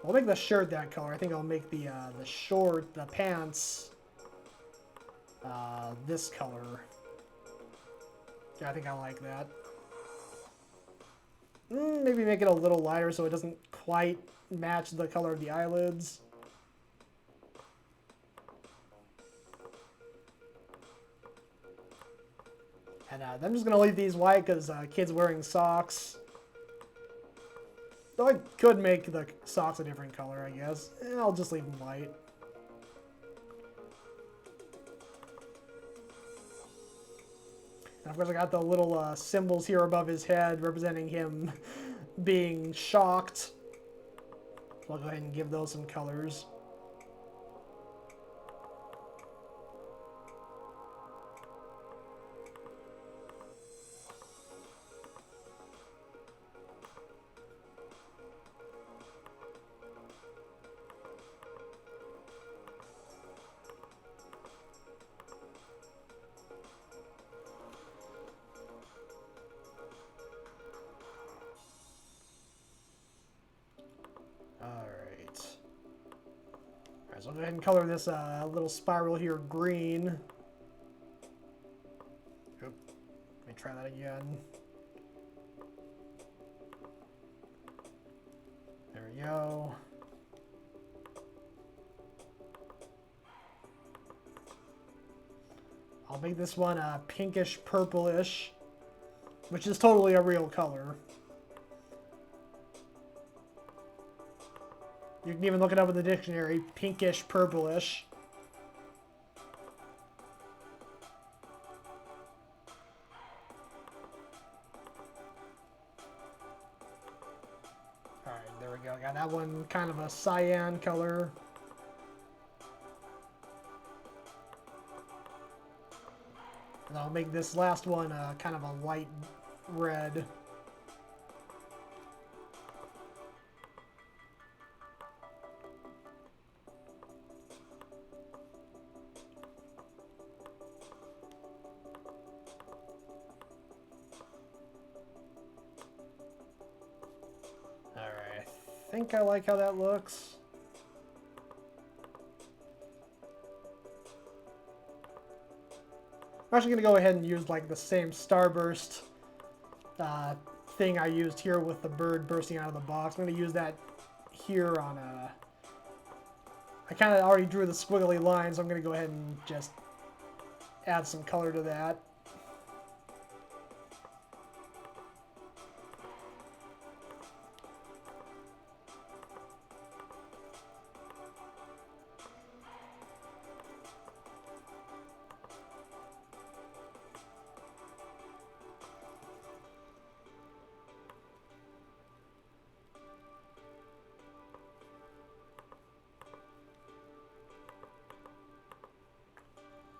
I'll make the shirt that color. I think I'll make the pants, this color. Yeah, I think I like that. Maybe make it a little lighter so it doesn't quite match the color of the eyelids. And I'm just going to leave these white because kid's wearing socks. Though I could make the socks a different color, I guess. I'll just leave them white. And of course I got the little symbols here above his head representing him being shocked. So I'll go ahead and give those some colors. So I'll go ahead and color this little spiral here green. Oop. Let me try that again. There we go. I'll make this one pinkish purplish, which is totally a real color. You can even look it up in the dictionary, pinkish purplish. There we go. Got that one kind of a cyan color. And I'll make this last one kind of a light red. Alright, I think I like how that looks. I'm actually going to go ahead and use like the same starburst thing I used here with the bird bursting out of the box. I'm going to use that here on I kind of already drew the squiggly line, so I'm going to go ahead and just add some color to that.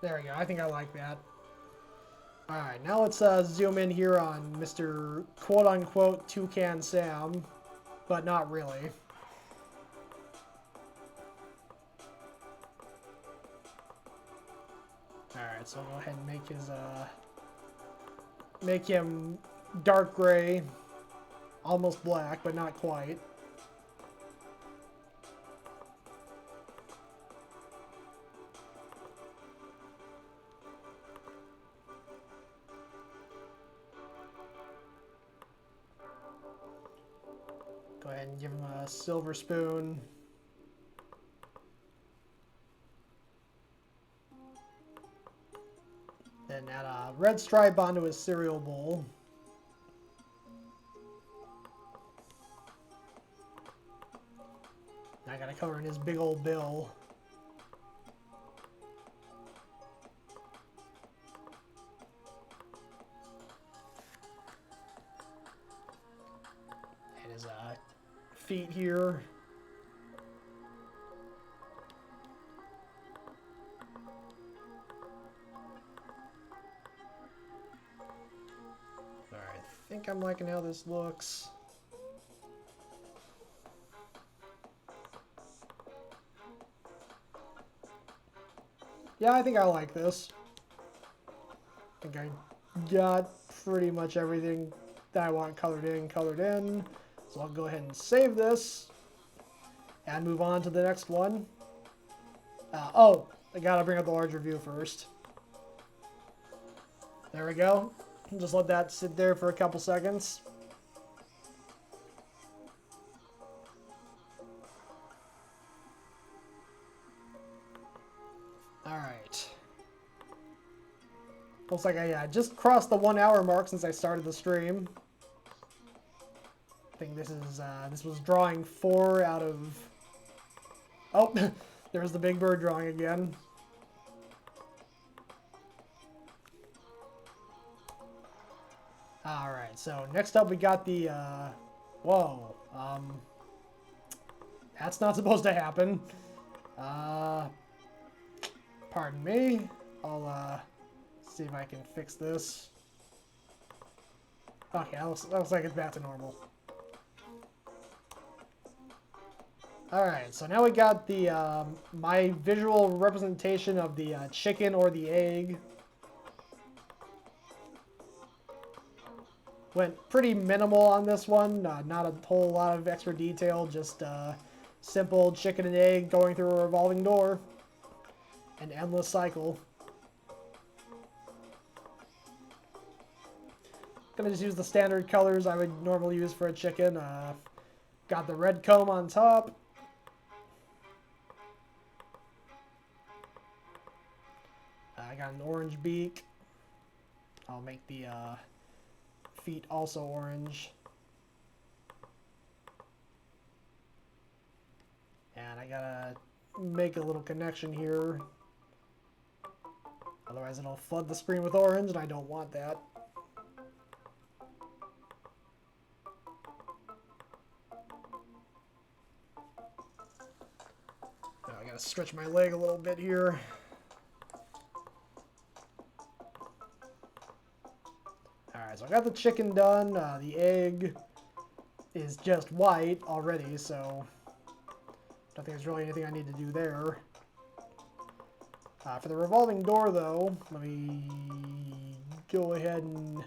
There we go. I think I like that. Alright, now let's zoom in here on Mr. quote-unquote Toucan Sam, but not really. Alright, so I'll go ahead and make his, make him dark gray, almost black, but not quite. Go ahead and give him a silver spoon. Then add a red stripe onto his cereal bowl. Now I gotta color in his big old bill. And his feet here. Alright, I think I'm liking how this looks. Yeah, I think I like this. I think I got pretty much everything that I want colored in. So I'll go ahead and save this and move on to the next one. Oh, I gotta bring up the larger view first. There we go. Just let that sit there for a couple seconds. Alright. Looks like I just crossed the 1 hour mark since I started the stream. I think this is this was drawing 4 out of... Oh, there's the big bird drawing again. Alright, so next up we got the, whoa, that's not supposed to happen. Pardon me. I'll, see if I can fix this. Okay, that looks like it's back to normal. Alright, so now we got the, my visual representation of the chicken or the egg. Went pretty minimal on this one, not a whole lot of extra detail, just simple chicken and egg going through a revolving door. An endless cycle. Gonna just use the standard colors I would normally use for a chicken. Got the red comb on top. I got an orange beak. I'll make the feet also orange. And I gotta make a little connection here. Otherwise it'll flood the screen with orange, and I don't want that. gotta stretch my leg a little bit here. Alright, so I got the chicken done. The egg is just white already, so I don't think there's really anything I need to do there. For the revolving door, though, let me go ahead and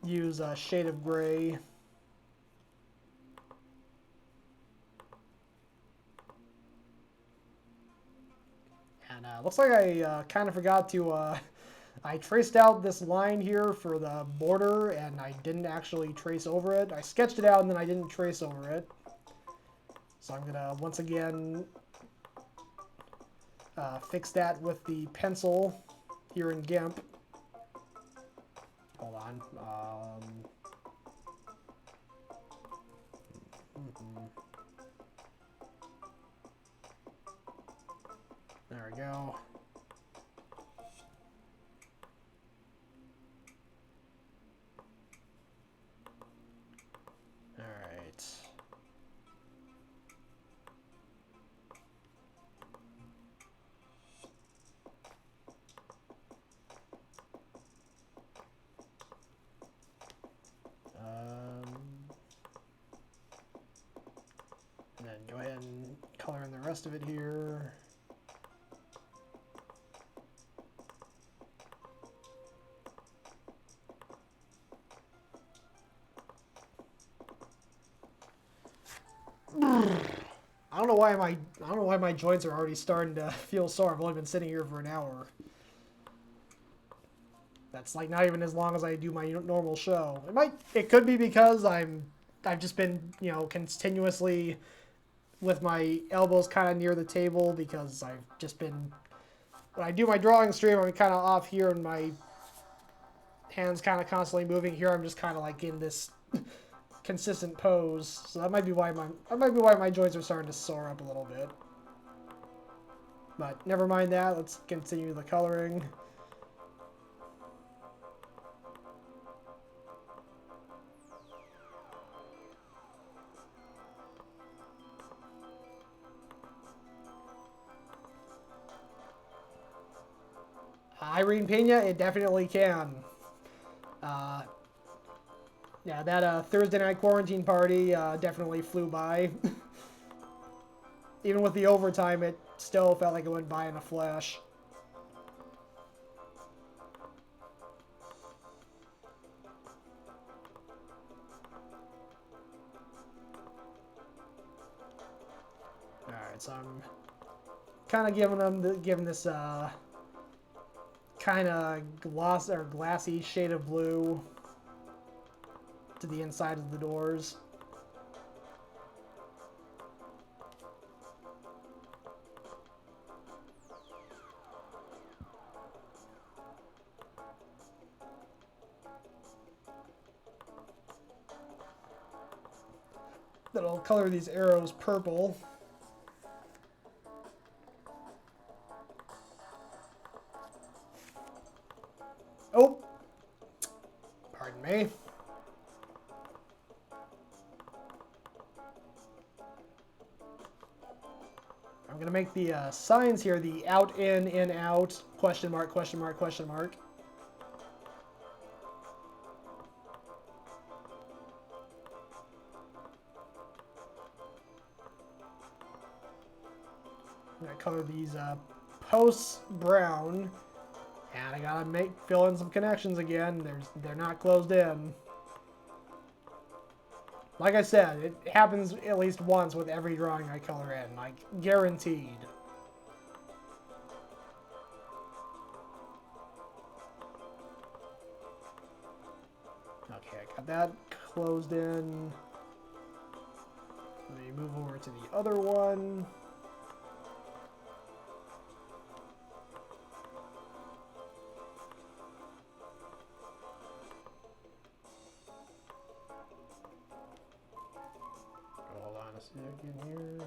use a shade of gray. And looks like I kind of forgot to... I traced out this line here for the border, and I didn't actually trace over it. I sketched it out, and then I didn't trace over it. So I'm going to, once again, fix that with the pencil here in GIMP. Hold on. There we go. All right. And then go ahead and color in the rest of it here. I don't know why my joints are already starting to feel sore. I've only been sitting here for an hour. That's like not even as long as I do my normal show. It could be because I've just been, you know, continuously with my elbows kind of near the table, because I've just been, when I do my drawing stream, I'm kind of off here and my hands kind of constantly moving. Here I'm just kind of like in this consistent pose. So that might be why my joints are starting to sore up a little bit. But never mind that. Let's continue the coloring. Irene Pena, it definitely can. Yeah, that Thursday night quarantine party definitely flew by. Even with the overtime, it still felt like it went by in a flash. Alright, so I'm kind of giving this kind of glassy shade of blue to the inside of the doors. Then I'll color these arrows purple. Oh! Pardon me. I'm going to make the signs here the out, in, out, question mark, question mark, question mark. I'm going to color these posts brown. And I got to fill in some connections again. They're not closed in. Like I said, it happens at least once with every drawing I color in, like guaranteed. Okay, I got that closed in. Let me move over to the other one. Again here.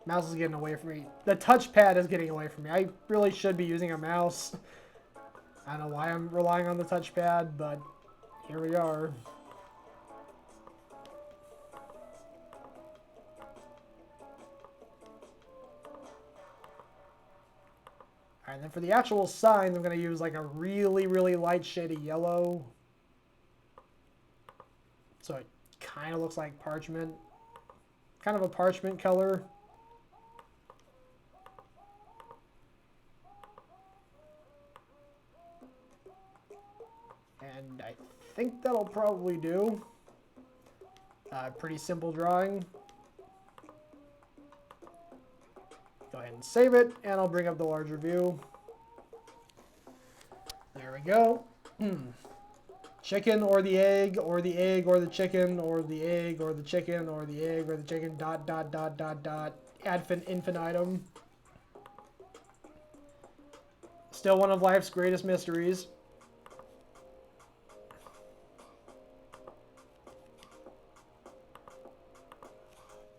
Mouse is getting away from me. The touchpad is getting away from me. I really should be using a mouse. I don't know why I'm relying on the touchpad, but here we are. Alright, then for the actual signs, I'm going to use like a really, really light shade of yellow. So it kind of looks like parchment. Kind of a parchment color. And I think that'll probably do. Pretty simple drawing. Go ahead and save it, and I'll bring up the larger view. There we go. Chicken or the egg, or the egg or the chicken, or the egg or the chicken, or the egg or the chicken, dot, dot, dot, dot, dot, ad infinitum. Still one of life's greatest mysteries.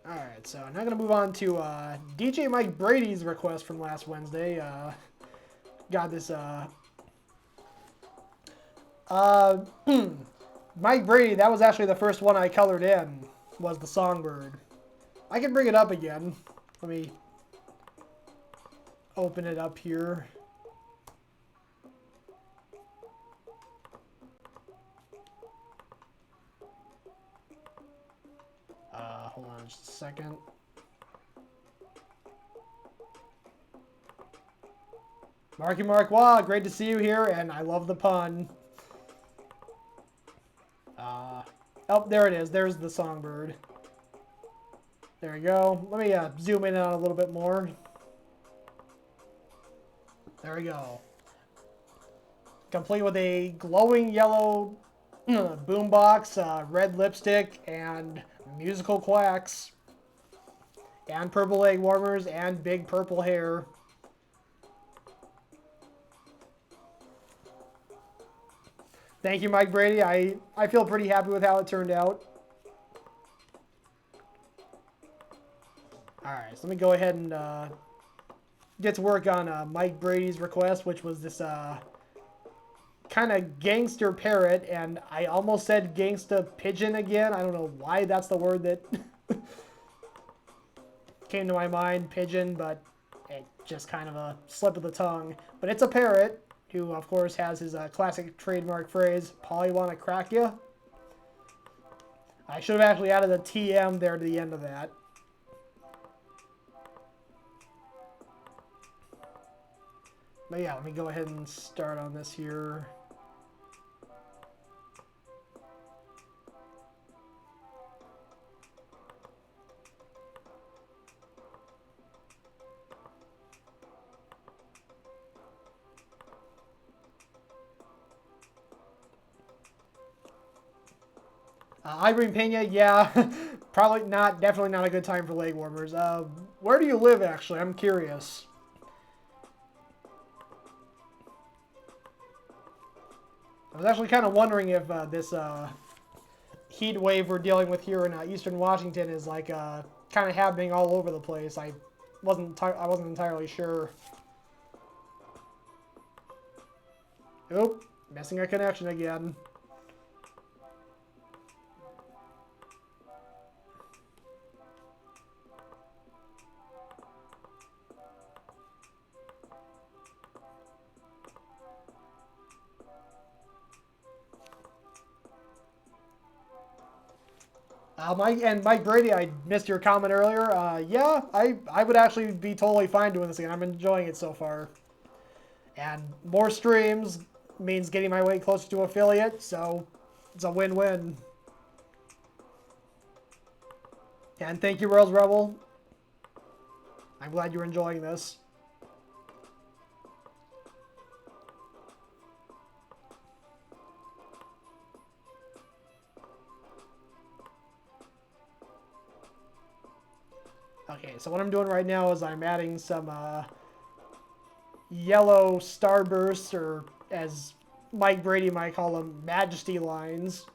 Alright, so now I'm going to move on to DJ Mike Brady's request from last Wednesday. Got this, Mike Brady, that was actually the first one I colored in, was the songbird. I can bring it up again. Let me open it up here. Hold on just a second. Marky Mark, wow, great to see you here, and I love the pun. Oh, there it is. There's the songbird. There we go. Let me zoom in on it a little bit more. There we go. Complete with a glowing yellow boombox, red lipstick, and musical quacks. And purple leg warmers, and big purple hair. Thank you, Mike Brady. I feel pretty happy with how it turned out. Alright, so let me go ahead and get to work on Mike Brady's request, which was this kind of gangster parrot, and I almost said gangsta pigeon again. I don't know why that's the word that came to my mind, pigeon, but it just kind of a slip of the tongue. But it's a parrot, who, of course, has his classic trademark phrase, "Paul, you want to crack ya?" I should have actually added a TM there to the end of that. But yeah, let me go ahead and start on this here. Irene Pena, yeah, probably not, definitely not a good time for leg warmers. Where do you live, actually? I'm curious. I was actually kind of wondering if this heat wave we're dealing with here in Eastern Washington is like kind of happening all over the place. I wasn't entirely sure. Oop, missing a connection again. Mike Brady, I missed your comment earlier. Yeah, I would actually be totally fine doing this again. I'm enjoying it so far. And more streams means getting my way closer to affiliate, so it's a win-win. And thank you, Rose Rebel. I'm glad you're enjoying this. Okay, so what I'm doing right now is I'm adding some yellow starbursts, or as Mike Brady might call them, majesty lines,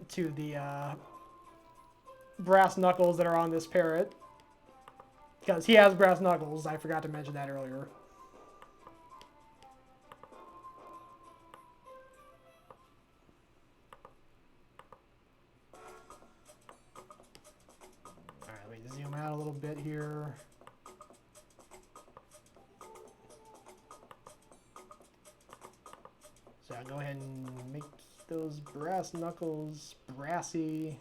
to the brass knuckles that are on this parrot. Because he has brass knuckles, I forgot to mention that earlier. Alright, let me zoom out a little bit here. Now go ahead and make those brass knuckles brassy.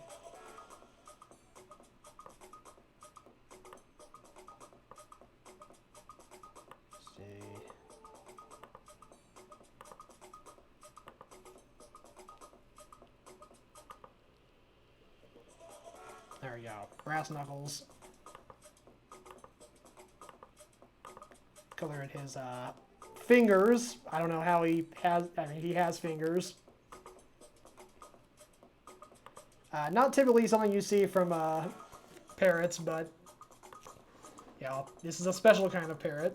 There we go, brass knuckles. Color in his fingers. I don't know how he has, I mean, he has fingers. Not typically something you see from parrots, but, you know, this is a special kind of parrot.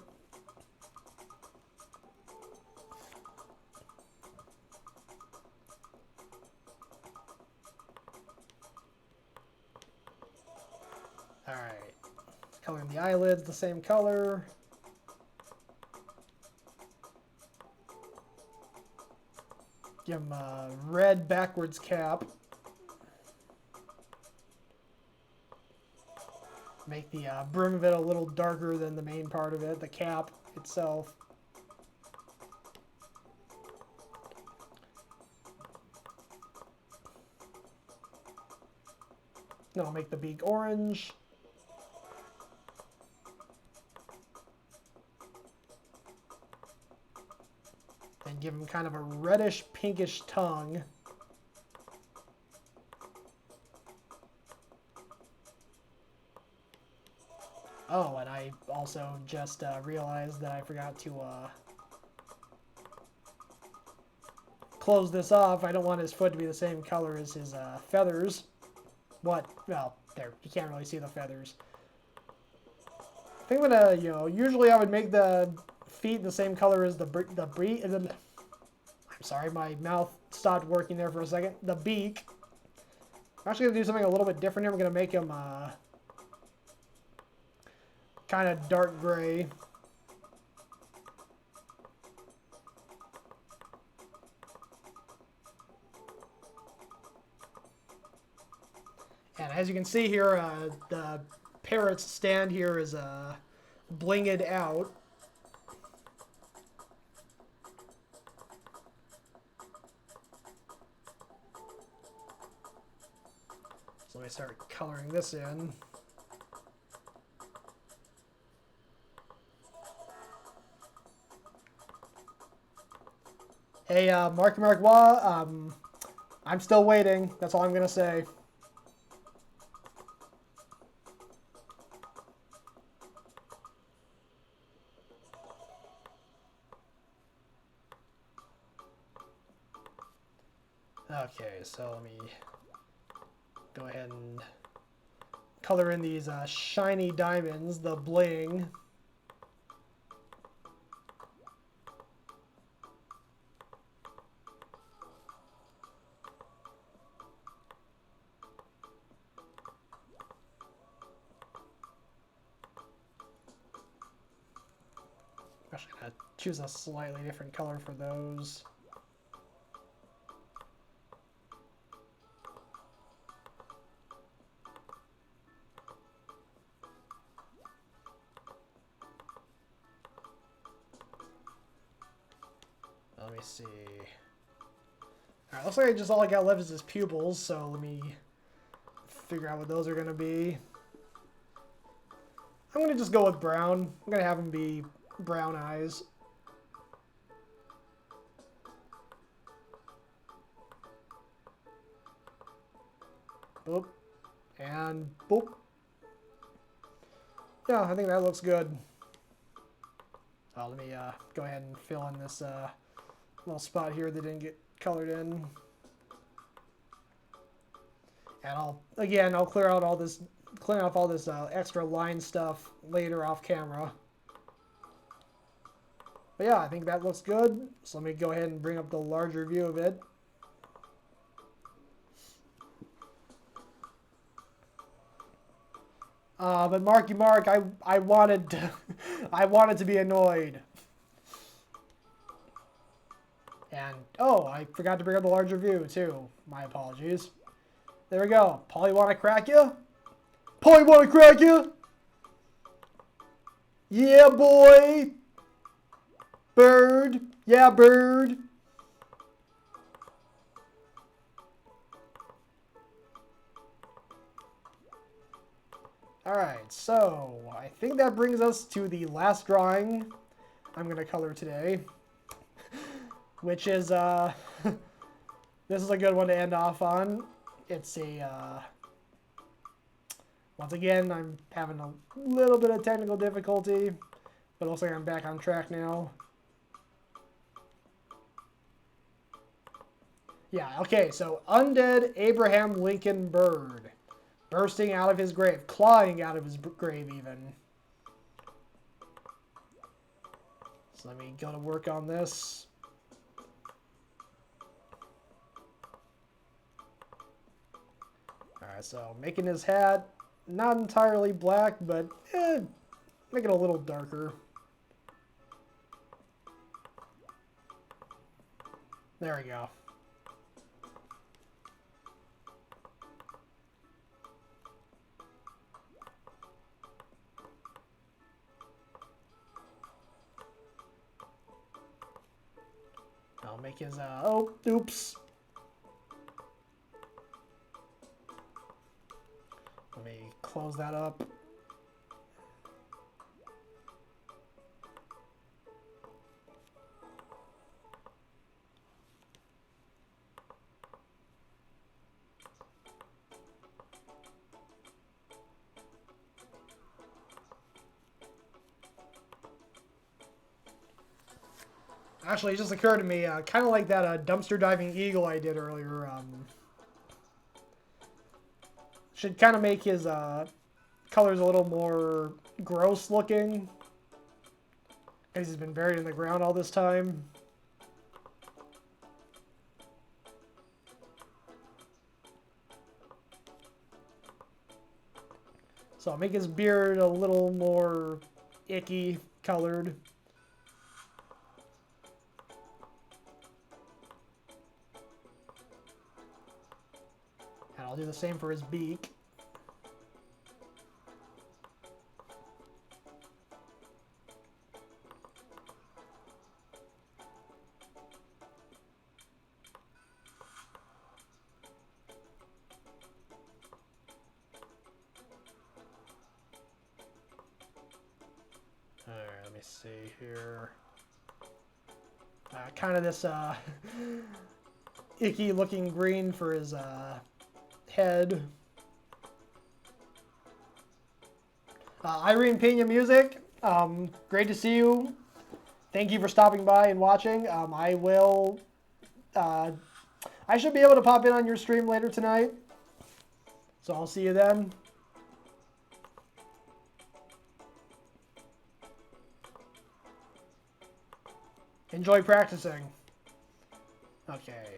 Alright, coloring the eyelids the same color. Give him a red backwards cap. Make the brim of it a little darker than the main part of it, the cap itself. Then I'll make the beak orange. And give him kind of a reddish pinkish tongue. Oh, and I also just realized that I forgot to close this off. I don't want his foot to be the same color as his feathers. What? Well, there, you can't really see the feathers. I think I'm gonna, you know, usually I would make the feet the same color as I'm sorry, my mouth stopped working there for a second. The beak. I'm actually gonna do something a little bit different here. I'm gonna make him kind of dark gray. And as you can see here, the parrot's stand here is blinged out. So let me start coloring this in. Hey, Marky Mark Wah, I'm still waiting. That's all I'm going to say. Okay, so let me go ahead and color in these shiny diamonds, the bling. I'm actually going to choose a slightly different color for those. Let me see. Alright, looks like all I got left is his pupils, so let me figure out what those are going to be. I'm going to just go with brown. I'm going to have him be brown eyes. Boop. And boop. Yeah, I think that looks good. Oh, let me go ahead and fill in this little spot here that didn't get colored in. And I'll clear out all this, clean off all this extra line stuff later off camera. But yeah, I think that looks good. So let me go ahead and bring up the larger view of it. But Marky Mark, I wanted to, I wanted to be annoyed. And, oh, I forgot to bring up the larger view, too. My apologies. There we go. Polly wanna crack ya? Polly wanna crack ya? Yeah, boy! Bird! Yeah, bird! Alright, so I think that brings us to the last drawing I'm going to color today. Which is, this is a good one to end off on. It's a, once again, I'm having a little bit of technical difficulty, but it looks like I'm back on track now. Yeah, okay, so undead Abraham Lincoln Bird. Bursting out of his grave. Clawing out of his grave, even. So let me go to work on this. Alright, so making his hat not entirely black, but make it a little darker. There we go. I'll make his, oh, oops. Let me close that up. Actually, it just occurred to me, kind of like that dumpster diving eagle I did earlier. Should kind of make his colors a little more gross looking. Because he's been buried in the ground all this time. So I'll make his beard a little more icky colored. And I'll do the same for his beak. Alright, let me see here. Kind of this icky looking green for his head. Irene Pena Music, great to see you. Thank you for stopping by and watching. I should be able to pop in on your stream later tonight. So I'll see you then. Enjoy practicing. Okay.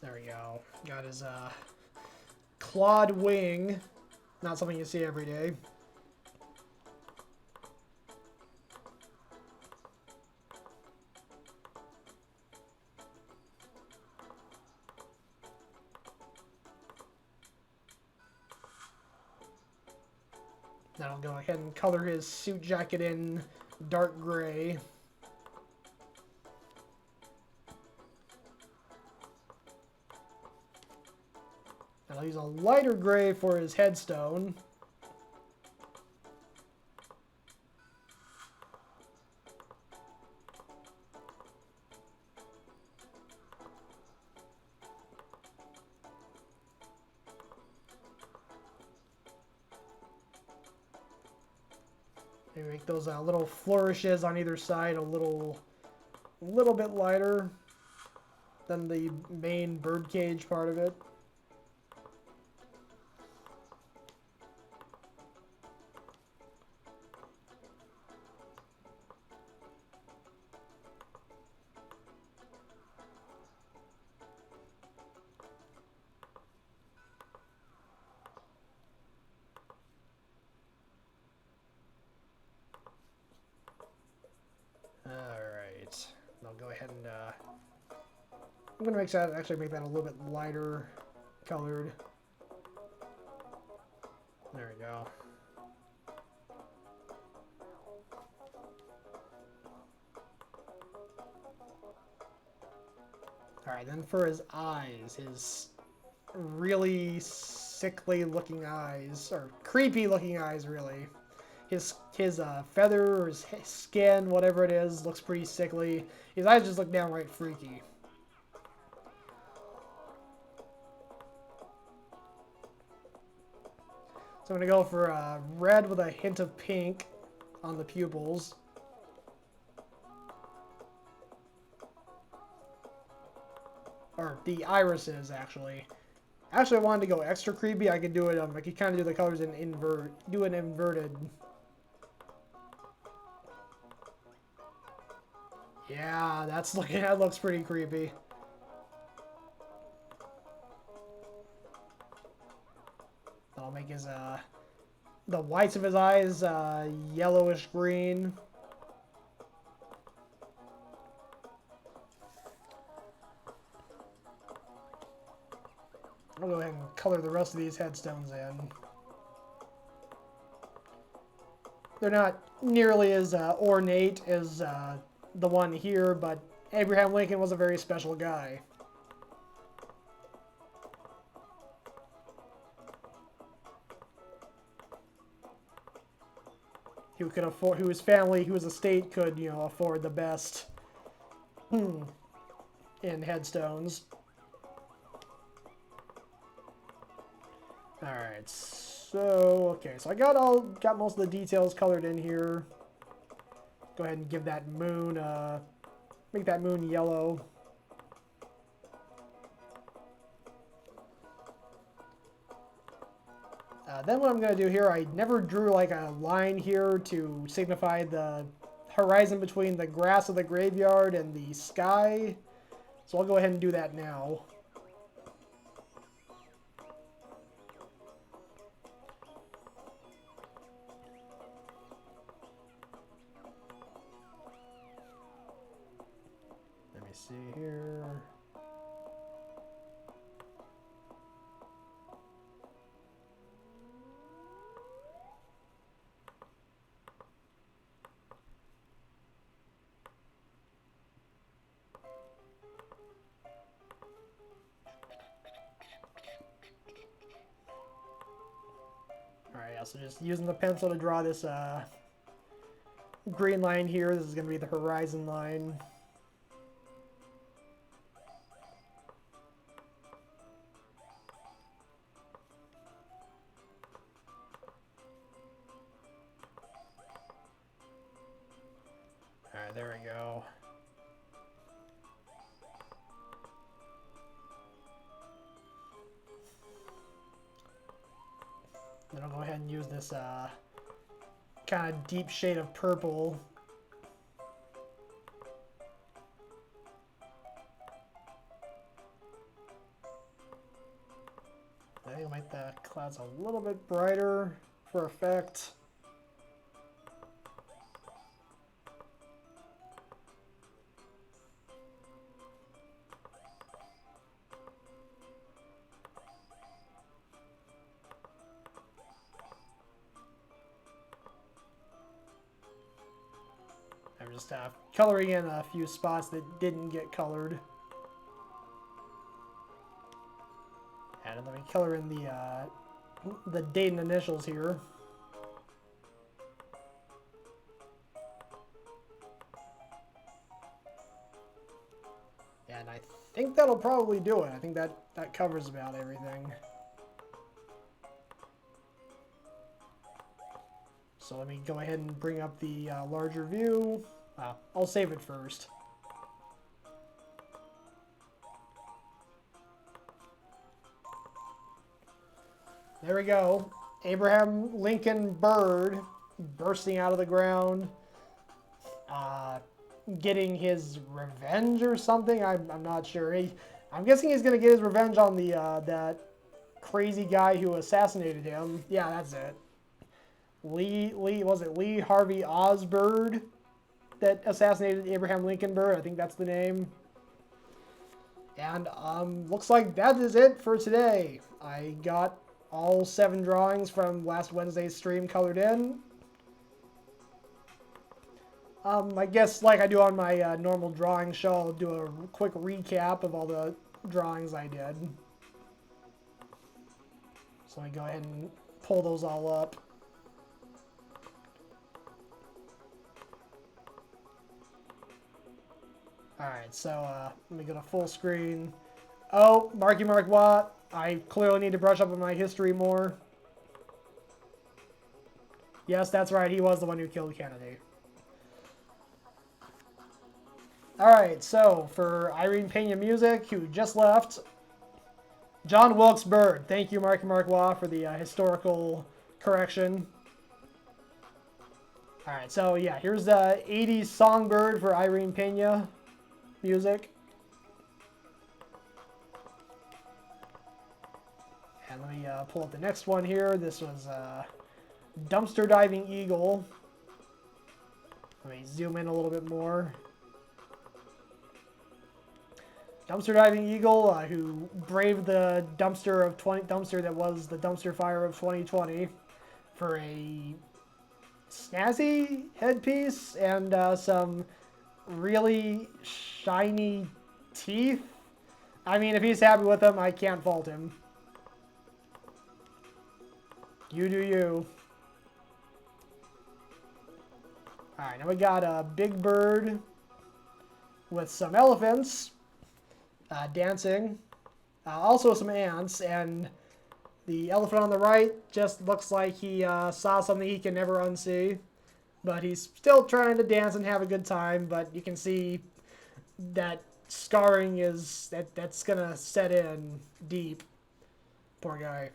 There we go. Got his clawed wing. Not something you see every day. Then I'll go ahead and color his suit jacket in dark gray. And I'll use a lighter gray for his headstone. Maybe make those little flourishes on either side a little bit lighter than the main birdcage part of it. Alright, I'll go ahead and I'm going to actually make that a little bit lighter colored. There we go. Alright, then for his eyes, his really sickly looking eyes, or creepy looking eyes, really. His feather or his skin, whatever it is, looks pretty sickly. His eyes just look downright freaky. So I'm going to go for red with a hint of pink on the pupils. Or the irises, actually. Actually, I wanted to go extra creepy. I could do it. I could kind of do the colors in do an inverted. Yeah, that looks pretty creepy. I'll make his the whites of his eyes yellowish green. I'll go ahead and color the rest of these headstones in. They're not nearly as ornate as the one here, but Abraham Lincoln was a very special guy. Who could afford, whose family, whose estate could, you know, afford the best in headstones. Alright, so, okay, so I got most of the details colored in here. Go ahead and give that moon, make that moon yellow. Then what I'm going to do here, I never drew like a line here to signify the horizon between the grass of the graveyard and the sky. So I'll go ahead and do that now. Let me see here. Alright, yeah, so just using the pencil to draw this green line here. This is going to be the horizon line. Alright, there we go. Then I'll go ahead and use this kind of deep shade of purple. I think I'll make the clouds a little bit brighter for effect. I'm just coloring in a few spots that didn't get colored. And let me color in the date and initials here. And I think that'll probably do it. I think that covers about everything. So let me go ahead and bring up the larger view. I'll save it first. There we go. Abraham Lincoln bird bursting out of the ground. Getting his revenge or something. I'm not sure. I'm guessing he's going to get his revenge on the that crazy guy who assassinated him. Yeah, that's it. Was it Lee Harvey Osborne that assassinated Abraham Lincoln bird? I think that's the name. And looks like that is it for today. I got all 7 drawings from last Wednesday's stream colored in. I guess like I do on my normal drawing show, I'll do a quick recap of all the drawings I did. So let me go ahead and pull those all up. Alright, so let me go to full screen. Oh, Marky Mark Watt. I clearly need to brush up on my history more. Yes, that's right. He was the one who killed Kennedy. Alright, so for Irene Pena music, who just left, John Wilkes Byrd. Thank you, Marky Mark Watt, for the historical correction. Alright, so yeah, here's the 80s Songbird for Irene Pena music. And let me pull up the next one here. This was Dumpster Diving Eagle. Let me zoom in a little bit more. Dumpster Diving Eagle, who braved the dumpster that was the dumpster fire of 2020 for a snazzy headpiece and some really shiny teeth. I mean, if he's happy with them, I can't fault him. You do you. Alright, now we got a big bird with some elephants dancing. Also some ants, and the elephant on the right just looks like he saw something he can never unsee. But he's still trying to dance and have a good time, but you can see that scarring is, that's gonna set in deep. Poor guy.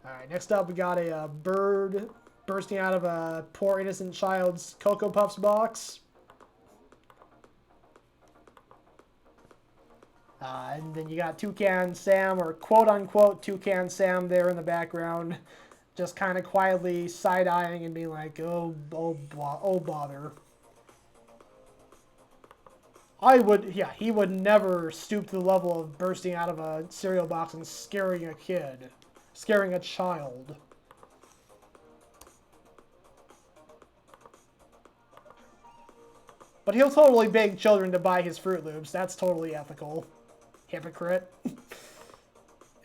Alright, next up we got a bird bursting out of a poor innocent child's Cocoa Puffs box. And then you got Toucan Sam, or quote-unquote Toucan Sam there in the background, just kind of quietly side-eyeing and being like, oh bother. He would never stoop to the level of bursting out of a cereal box and scaring a kid. Scaring a child. But he'll totally beg children to buy his Fruit Loops. That's totally ethical. Hypocrite.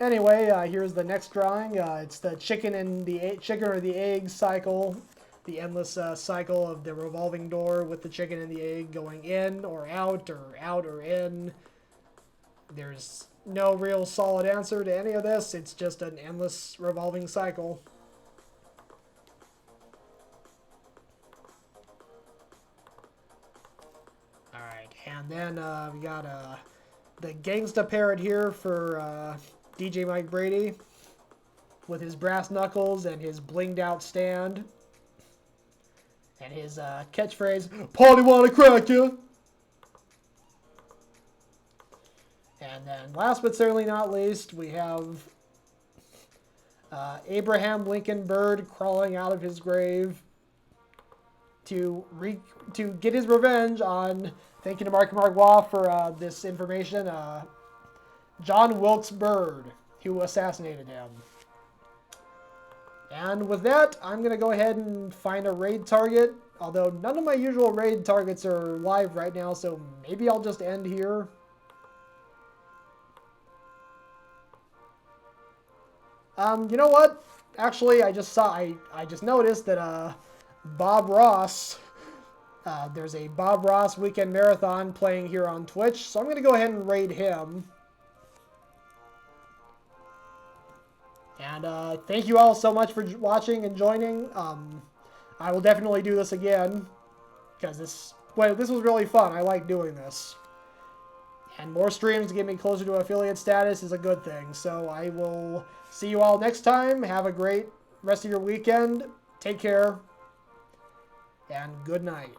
Anyway, here's the next drawing. It's the chicken or the egg cycle. The endless cycle of the revolving door with the chicken and the egg going in or out or in. There's no real solid answer to any of this. It's just an endless revolving cycle. Alright, and then we got the Gangsta parrot here for DJ Mike Brady with his brass knuckles and his blinged out stand. And his catchphrase, "Party wanna crack ya!" And then last but certainly not least, we have Abraham Lincoln Byrd crawling out of his grave to get his revenge on, thank you to Mark Margois for this information, John Wilkes Byrd, who assassinated him. And with that, I'm going to go ahead and find a raid target, although none of my usual raid targets are live right now, so maybe I'll just end here. You know what? Actually, I just noticed that Bob Ross, there's a Bob Ross Weekend Marathon playing here on Twitch, so I'm going to go ahead and raid him. And thank you all so much for watching and joining. I will definitely do this again, because this was really fun. I like doing this. And more streams to get me closer to affiliate status is a good thing. So I will see you all next time. Have a great rest of your weekend. Take care. And good night.